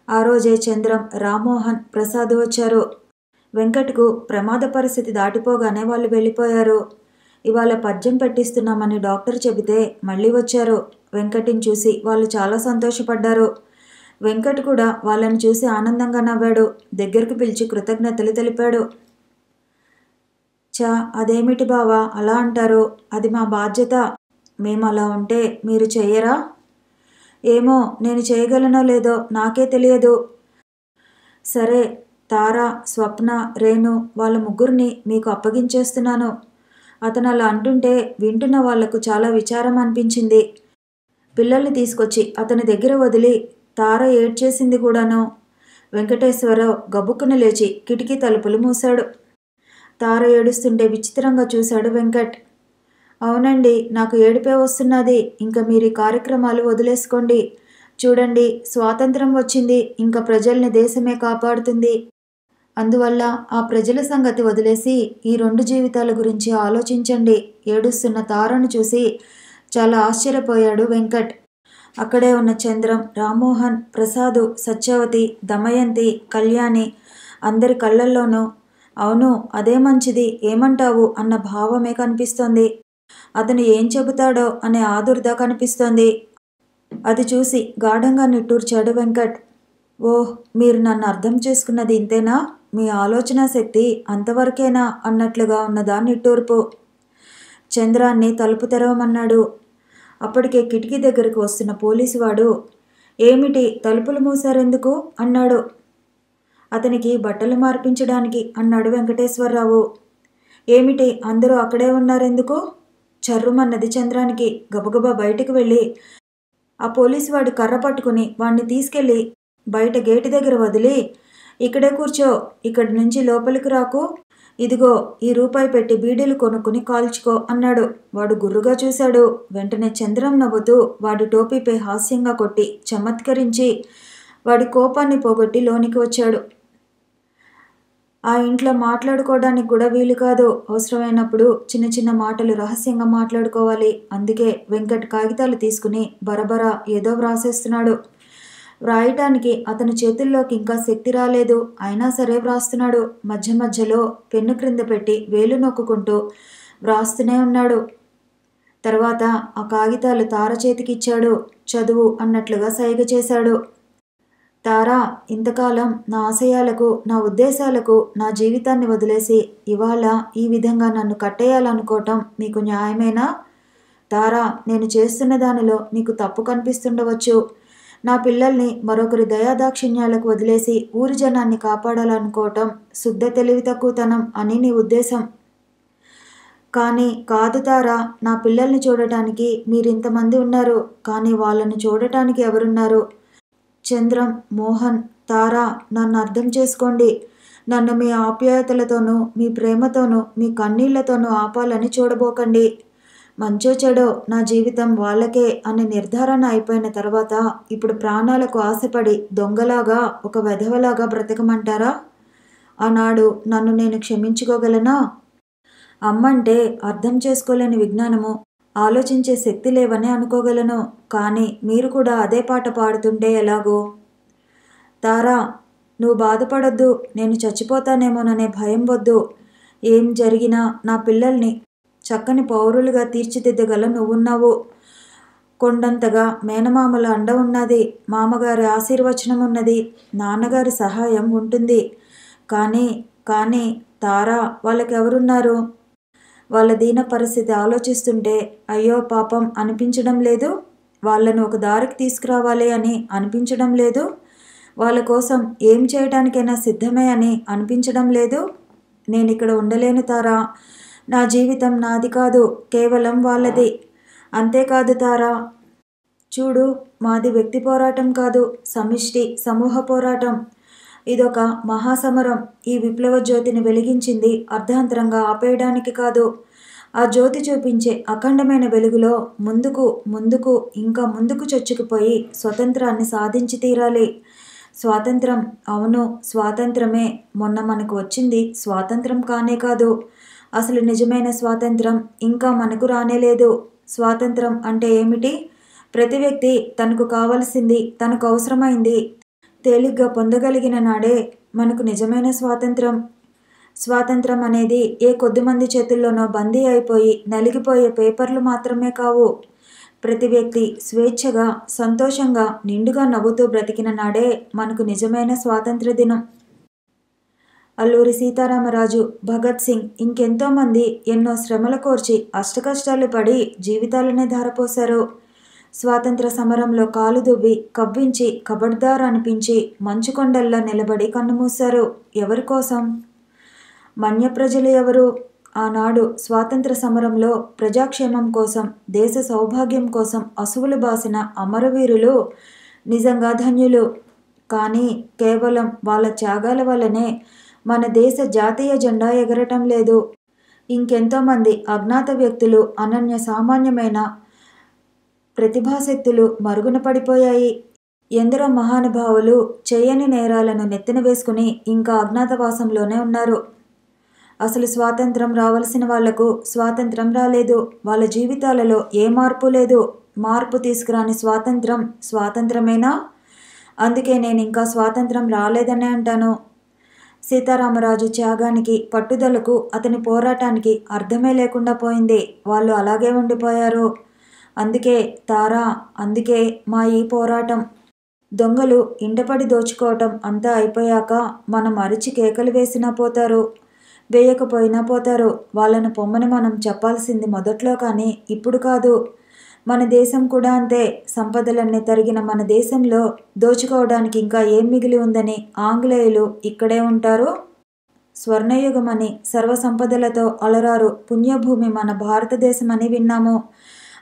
ఆ రోజే చంద్రం, రామ్మోహన్, ప్రసాద్ వచ్చారు. వెంకట్కు ప్రమాద పరిస్థితి దాటిపోగానే వాళ్ళు వెళ్ళిపోయారు. ఇవాళ పద్యం పెట్టిస్తున్నామని డాక్టర్ చెబితే మళ్ళీ వచ్చారు. వెంకట్ని చూసి వాళ్ళు చాలా సంతోషపడ్డారు. వెంకట్ కూడా వాళ్ళని చూసి ఆనందంగా నవ్వాడు. దగ్గరకు పిలిచి కృతజ్ఞతలు తెలిపాడు. అదేమిటి బావా అలా అంటారు? అది మా బాధ్యత. మేము అలా ఉంటే మీరు చెయ్యరా? ఏమో నేను చేయగలనో లేదో నాకే తెలియదు. సరే, తార, స్వప్న, రేణు వాళ్ళ ముగ్గురిని మీకు అప్పగించేస్తున్నాను. అతను అలా అంటుంటే వింటున్న వాళ్లకు చాలా విచారం అనిపించింది. పిల్లల్ని తీసుకొచ్చి అతని దగ్గర వదిలి తార ఏడ్చేసింది కూడాను. వెంకటేశ్వరరావు గబుక్కున లేచి కిటికీ తలుపులు మూశాడు. తార ఏడుస్తుంటే విచిత్రంగా చూశాడు వెంకట్. అవునండి, నాకు ఏడుపే వస్తున్నది. ఇంకా మీరు ఈ కార్యక్రమాలు వదిలేసుకోండి. చూడండి, స్వాతంత్రం వచ్చింది. ఇంకా ప్రజల్ని దేశమే కాపాడుతుంది. అందువల్ల ఆ ప్రజల సంగతి వదిలేసి ఈ 2 జీవితాల గురించి ఆలోచించండి. ఏడుస్తున్న తారను చూసి చాలా ఆశ్చర్యపోయాడు వెంకట్. అక్కడే ఉన్న చంద్రం, రామ్మోహన్, ప్రసాదు, సత్యవతి, దమయంతి, కళ్యాణి అందరి కళ్ళల్లోనూ అవును అదే మంచిది, ఏమంటావు అన్న భావమే కనిపిస్తోంది. అతను ఏం చెబుతాడో అనే ఆదుర్ద కనిపిస్తోంది. అది చూసి గాఢంగా నిట్టూర్చాడు వెంకట్. ఓహ్, మీరు నన్ను అర్థం చేసుకున్నది ఇంతేనా? మీ ఆలోచన శక్తి అంతవరకేనా అన్నట్లుగా ఉన్నదా నిట్టూర్పు. చంద్రాన్ని తలుపు తెరవమన్నాడు. అప్పటికే కిటికీ దగ్గరకు వస్తున్న పోలీసువాడు ఏమిటి తలుపులు మూసారెందుకు అన్నాడు. అతనికి బట్టలు మార్పించడానికి అన్నాడు వెంకటేశ్వరరావు. ఏమిటి అందరూ అక్కడే ఉన్నారెందుకు? చర్రుమన్నది చంద్రానికి. గబగబా బయటికి వెళ్ళి ఆ పోలీసువాడి కర్ర పట్టుకుని వాణ్ణి తీసుకెళ్ళి బయట గేటు దగ్గర వదిలి ఇక్కడే కూర్చో, ఇక్కడి నుంచి లోపలికి రాకు, ఇదిగో ఈ రూపాయి పెట్టి బీడీలు కొనుక్కుని కాల్చుకో అన్నాడు. వాడు గుర్రుగా చూశాడు. వెంటనే చంద్రం నవ్వుతూ వాడి టోపీపై హాస్యంగా కొట్టి చమత్కరించి వాడి కోపాన్ని పోగొట్టి లోనికి వచ్చాడు. ఆ ఇంట్లో మాట్లాడుకోవడానికి కూడా వీలు కాదు. అవసరమైనప్పుడు చిన్న చిన్న మాటలు రహస్యంగా మాట్లాడుకోవాలి. అందుకే వెంకట్ కాగితాలు తీసుకుని బరబరా ఏదో వ్రాసేస్తున్నాడు. వ్రాయటానికి అతని చేతుల్లోకి ఇంకా శక్తి రాలేదు. అయినా సరే వ్రాస్తున్నాడు. మధ్య మధ్యలో పెన్ను క్రింద పెట్టి వేలు నొక్కుంటూ వ్రాస్తూనే ఉన్నాడు. తర్వాత ఆ కాగితాలు తార చేతికిచ్చాడు. చదువు అన్నట్లుగా సైగ చేశాడు. తారా, ఇంతకాలం నా ఆశయాలకు, నా ఉద్దేశాలకు నా జీవితాన్ని వదిలేసి ఇవాళ ఈ విధంగా నన్ను కట్టేయాలనుకోవటం మీకు న్యాయమేనా? తారా, నేను చేస్తున్న దానిలో నీకు తప్పు కనిపిస్తుండవచ్చు. నా పిల్లల్ని మరొకరి దయాదాక్షిణ్యాలకు వదిలేసి ఊరి జనాన్ని కాపాడాలనుకోవటం శుద్ధ తెలివి తక్కువతనం అని నీ ఉద్దేశం. కానీ కాదు తారా, నా పిల్లల్ని చూడటానికి మీరింతమంది ఉన్నారు. కానీ వాళ్ళని చూడటానికి ఎవరున్నారు? చంద్రం, మోహన్, తారా, నన్ను అర్థం చేసుకోండి. నన్ను మీ ఆప్యాయతలతోనూ మీ ప్రేమతోనూ మీ కన్నీళ్లతోనూ ఆపాలని చూడబోకండి. మంచో చెడో నా జీవితం వాళ్ళకే అనే నిర్ధారణ అయిపోయిన తర్వాత ఇప్పుడు ప్రాణాలకు ఆశపడి దొంగలాగా ఒక వెధవలాగా బ్రతకమంటారా? ఆనాడు నన్ను నేను క్షమించుకోగలనా? అమ్మంటే అర్థం చేసుకోలేని విజ్ఞానము, ఆలోచించే శక్తి లేవని అనుకోగలను. కానీ మీరు కూడా అదే పాట పాడుతుంటే ఎలాగో? తారా, నువ్వు బాధపడొద్దు. నేను చచ్చిపోతానేమోననే భయం వద్దు. ఏం జరిగినా నా పిల్లల్ని చక్కని పౌరులుగా తీర్చిదిద్దగల నువ్వున్నావు. కొండంతగా మేనమామల అండ ఉన్నది. మామగారి ఆశీర్వచనం ఉన్నది. నాన్నగారి సహాయం ఉంటుంది. కానీ తారా, వాళ్ళకెవరున్నారు? వాళ్ళ దీన పరిస్థితి ఆలోచిస్తుంటే అయ్యో పాపం అనిపించడం లేదు? వాళ్ళను ఒక దారికి తీసుకురావాలి అని అనిపించడం లేదు? వాళ్ళ కోసం ఏం చేయడానికైనా సిద్ధమే అని అనిపించడం లేదు? నేను ఇక్కడ ఉండలేను తారా. నా జీవితం నాది కాదు, కేవలం వాళ్ళది. అంతేకాదు తారా, చూడు, మాది వ్యక్తి పోరాటం కాదు, సమిష్టి సమూహ పోరాటం. ఇదొక మహాసమరం. ఈ విప్లవ జ్యోతిని వెలిగించింది అర్ధాంతరంగా ఆపేయడానికి కాదు. ఆ జ్యోతి చూపించే అఖండమైన వెలుగులో ముందుకు ఇంకా ముందుకు చొచ్చుకుపోయి స్వతంత్రాన్ని సాధించి తీరాలి. స్వాతంత్రం, అవును స్వాతంత్రమే. మొన్న మనకు వచ్చింది స్వాతంత్రం కానే కాదు. అసలు నిజమైన స్వాతంత్రం ఇంకా మనకు రానేలేదు. స్వాతంత్రం అంటే ఏమిటి? ప్రతి వ్యక్తి తనకు కావలసింది, తనకు అవసరమైంది తేలిగ్గా పొందగలిగిన నాడే మనకు నిజమైన స్వాతంత్రం. స్వాతంత్రం అనేది ఏ కొద్దిమంది చేతుల్లోనో బందీ అయిపోయి నలిగిపోయే పేపర్లు మాత్రమే కావు. ప్రతి వ్యక్తి స్వేచ్ఛగా, సంతోషంగా, నిండుగా నవ్వుతూ బ్రతికిన నాడే మనకు నిజమైన స్వాతంత్ర దినం. అల్లూరి సీతారామరాజు, భగత్ సింగ్, ఇంకెంతోమంది ఎన్నో శ్రమల కోర్చి అష్టకష్టాలు పడి జీవితాలనే ధారపోశారు. స్వాతంత్ర సమరంలో కాలు దువ్వి కవ్వించి కబడ్దార్ అనిపించి మంచుకొండల్లా నిలబడి కన్నుమూశారు. ఎవరి కోసం? మన్య ప్రజలు ఎవరు? ఆనాడు స్వాతంత్ర సమరంలో ప్రజాక్షేమం కోసం, దేశ సౌభాగ్యం కోసం అసువులు బాసిన అమరవీరులు నిజంగా ధన్యులు. కానీ కేవలం వాళ్ళ త్యాగాల వల్లనే మన దేశ జాతీయ జెండా ఎగరటం లేదు. ఇంకెంతోమంది అజ్ఞాత వ్యక్తులు, అనన్య సామాన్యమైన ప్రతిభాశక్తులు మరుగున పడిపోయాయి. ఎందరో మహానుభావులు చేయని నేరాలను నెత్తిన వేసుకుని ఇంకా అజ్ఞాతవాసంలోనే ఉన్నారు. అసలు స్వాతంత్రం రావాల్సిన వాళ్లకు స్వాతంత్రం రాలేదు. వాళ్ళ జీవితాలలో ఏ మార్పు లేదు. మార్పు తీసుకురాని స్వాతంత్రం స్వాతంత్రమేనా? అందుకే నేను ఇంకా స్వాతంత్రం రాలేదనే అంటాను. సీతారామరాజు త్యాగానికి, పట్టుదలకు, అతని పోరాటానికి అర్థమే లేకుండా పోయింది. వాళ్ళు అలాగే ఉండిపోయారు. అందుకే తారా, అందుకే మా ఈ పోరాటం. దొంగలు ఇంటపడి దోచుకోవటం అంతా అయిపోయాక మనం అరిచి కేకలు వేసినా పోతారు, వేయకపోయినా పోతారు. వాళ్ళను పొమ్మని మనం చెప్పాల్సింది మొదట్లో, కానీ ఇప్పుడు కాదు. మన దేశం కూడా అంతే. సంపదలన్నీ తరిగిన మన దేశంలో దోచుకోవడానికి ఇంకా ఏం మిగిలి ఉందని ఆంగ్లేయులు ఇక్కడే ఉంటారు. స్వర్ణయుగమని, సర్వసంపదలతో అలరారు పుణ్యభూమి మన భారతదేశమని విన్నాము.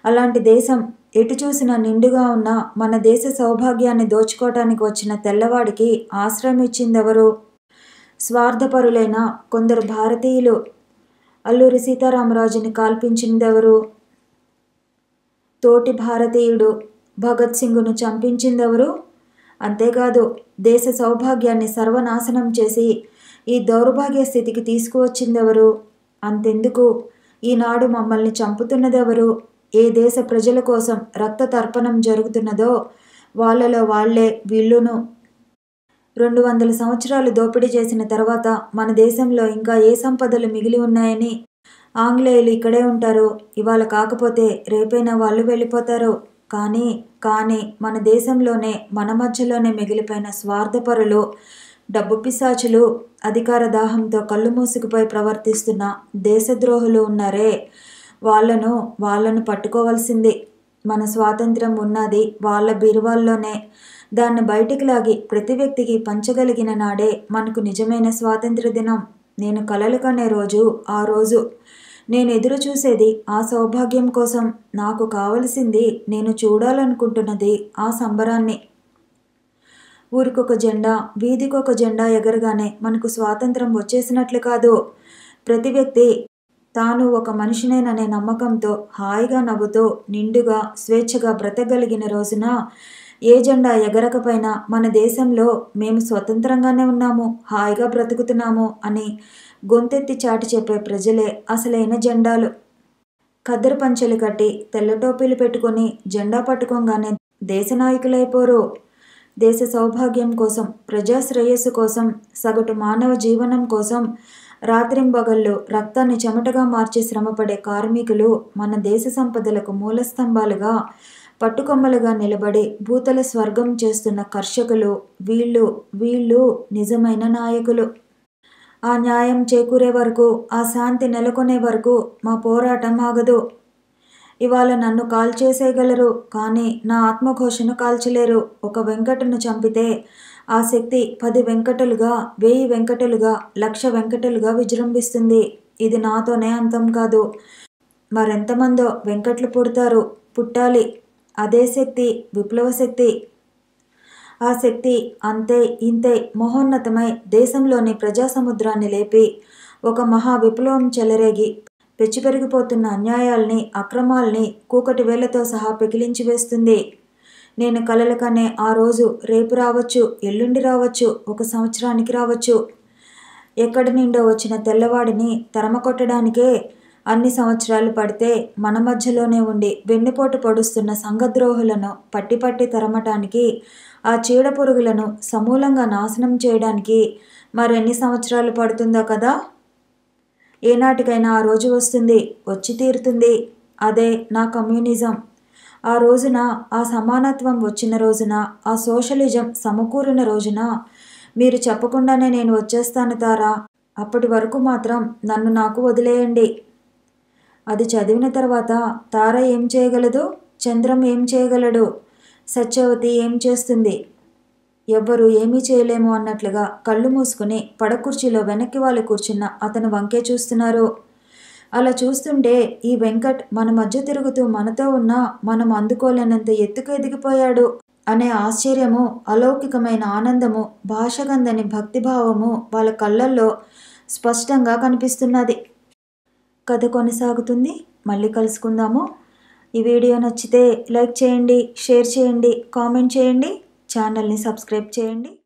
అలాంటి దేశం ఎటు చూసినా నిండుగా ఉన్న మన దేశ సౌభాగ్యాన్ని దోచుకోవటానికి వచ్చిన తెల్లవాడికి ఆశ్రయం ఇచ్చిందెవరు? స్వార్థపరులైన కొందరు భారతీయులు. అల్లూరి సీతారామరాజుని కాల్పించిందెవరు? తోటి భారతీయుడు భగత్ సింగ్ను చంపించిందెవరు? అంతేకాదు, దేశ సౌభాగ్యాన్ని సర్వనాశనం చేసి ఈ దౌర్భాగ్య స్థితికి తీసుకువచ్చిందెవరు? అంతెందుకు, ఈనాడు మమ్మల్ని చంపుతున్నదెవరు? ఏ దేశ ప్రజల కోసం రక్త తర్పణం జరుగుతున్నదో వాళ్ళలో వాళ్లే వీళ్ళును. 200 సంవత్సరాలు దోపిడీ చేసిన తర్వాత మన దేశంలో ఇంకా ఏ సంపదలు మిగిలి ఉన్నాయని ఆంగ్లేయులు ఇక్కడే ఉంటారు. ఇవాళ కాకపోతే రేపైనా వాళ్ళు వెళ్ళిపోతారు. కానీ మన దేశంలోనే, మన మధ్యలోనే మిగిలిపోయిన స్వార్థపరులు, డబ్బు పిశాచులు, అధికార దాహంతో కళ్ళు మూసుకుపోయి ప్రవర్తిస్తున్న దేశద్రోహులు ఉన్నారే, వాళ్ళను పట్టుకోవాల్సింది. మన స్వాతంత్రం ఉన్నది వాళ్ళ బీరువాల్లోనే. దాన్ని బయటికి లాగి ప్రతి వ్యక్తికి పంచగలిగిన నాడే మనకు నిజమైన స్వాతంత్ర దినం. నేను కలలు కనే రోజు ఆ రోజు. నేను ఎదురు చూసేది ఆ సౌభాగ్యం కోసం. నాకు కావలసింది, నేను చూడాలనుకుంటున్నది ఆ సంబరాన్ని. ఊరికొక జెండా, వీధికొక జెండా ఎగరగానే మనకు స్వాతంత్రం వచ్చేసినట్లు కాదు. ప్రతి వ్యక్తి తాను ఒక మనిషినేననే నమ్మకంతో హాయిగా నవ్వుతూ నిండుగా స్వేచ్ఛగా బ్రతకగలిగిన రోజున ఏ జెండా ఎగరకపోయినా మన దేశంలో మేము స్వతంత్రంగానే ఉన్నాము, హాయిగా బ్రతుకుతున్నాము అని గొంతెత్తి చాటి చెప్పే ప్రజలే అసలైన జెండాలు. ఖద్దరు పంచెలు కట్టి తెల్ల టోపీలు పెట్టుకొని జెండా పట్టుకోగానే దేశ నాయకులైపోరు. దేశ సౌభాగ్యం కోసం, ప్రజా శ్రేయస్సు కోసం, సగటు మానవ జీవనం కోసం రాత్రింబగళ్ళు రక్తాన్ని చెమటగా మార్చి శ్రమపడే కార్మికులు, మన దేశ సంపదలకు మూలస్తంభాలుగా, పట్టుకొమ్మలుగా నిలబడి భూతల స్వర్గం చేస్తున్న కర్షకులు, వీళ్ళు నిజమైన నాయకులు. ఆ న్యాయం చేకూరే వరకు, ఆ శాంతి నెలకొనే వరకు మా పోరాటం ఆగదు. ఇవాళ నన్ను కాల్చేసేయగలరు, కానీ నా ఆత్మఘోషను కాల్చలేరు. ఒక వెంకటను చంపితే ఆ శక్తి 10 వెంకటలుగా, 1000 వెంకటలుగా, 1,00,000 వెంకటలుగా విజృంభిస్తుంది. ఇది నాతోనే అంతం కాదు. మరెంతమందో వెంకట్లు పుట్టాలి. అదే శక్తి, విప్లవ శక్తి. ఆ శక్తి అంతే ఇంతే మహోన్నతమై దేశంలోని ప్రజాసముద్రాన్ని లేపి ఒక మహా విప్లవం చెలరేగి పెచ్చిపెరిగిపోతున్న అన్యాయాల్ని, అక్రమాల్ని కూకటి వేళ్లతో సహా పెకిలించి వేస్తుంది. నేను కలలు కనే ఆ రోజు రేపు రావచ్చు, ఎల్లుండి రావచ్చు, 1 సంవత్సరానికి రావచ్చు. ఎక్కడి నుండో వచ్చిన తెల్లవాడిని తరమకొట్టడానికే అన్ని సంవత్సరాలు పడితే మన మధ్యలోనే ఉండి వెన్నుపోటు పొడుస్తున్న సంఘద్రోహులను పట్టి తరమటానికి, ఆ చీడపురుగులను సమూలంగా నాశనం చేయడానికి మరెన్ని సంవత్సరాలు పడుతుందో కదా. ఏనాటికైనా ఆ రోజు వస్తుంది, వచ్చి తీరుతుంది. అదే నా కమ్యూనిజం. ఆ రోజున, ఆ సమానత్వం వచ్చిన రోజున, ఆ సోషలిజం సమకూరిన రోజున మీరు చెప్పకుండానే నేను వచ్చేస్తాను తారా. అప్పటి వరకు మాత్రం నన్ను నాకు వదిలేయండి. అది చదివిన తర్వాత తార ఏం చేయగలదు? చంద్రం ఏం చేయగలడు? సత్యవతి ఏం చేస్తుంది? ఎవ్వరూ ఏమీ చేయలేము అన్నట్లుగా కళ్ళు మూసుకుని పడకుర్చీలో వెనక్కి వాళ్ళు కూర్చున్న అతను వంకే చూస్తున్నారు. అలా చూస్తుంటే ఈ వెంకట్ మన మధ్య తిరుగుతూ మనతో ఉన్నా మనం అందుకోలేనంత ఎత్తుకు ఎదిగిపోయాడు అనే ఆశ్చర్యము, అలౌకికమైన ఆనందము, భాషగందని భక్తిభావము వాళ్ళ కళ్ళల్లో స్పష్టంగా కనిపిస్తున్నది. కథ కొనసాగుతుంది. మళ్ళీ కలుసుకుందాము. ఈ వీడియో నచ్చితే లైక్ చేయండి, షేర్ చేయండి, కామెంట్ చేయండి, ఛానల్ని సబ్స్క్రైబ్ చేయండి.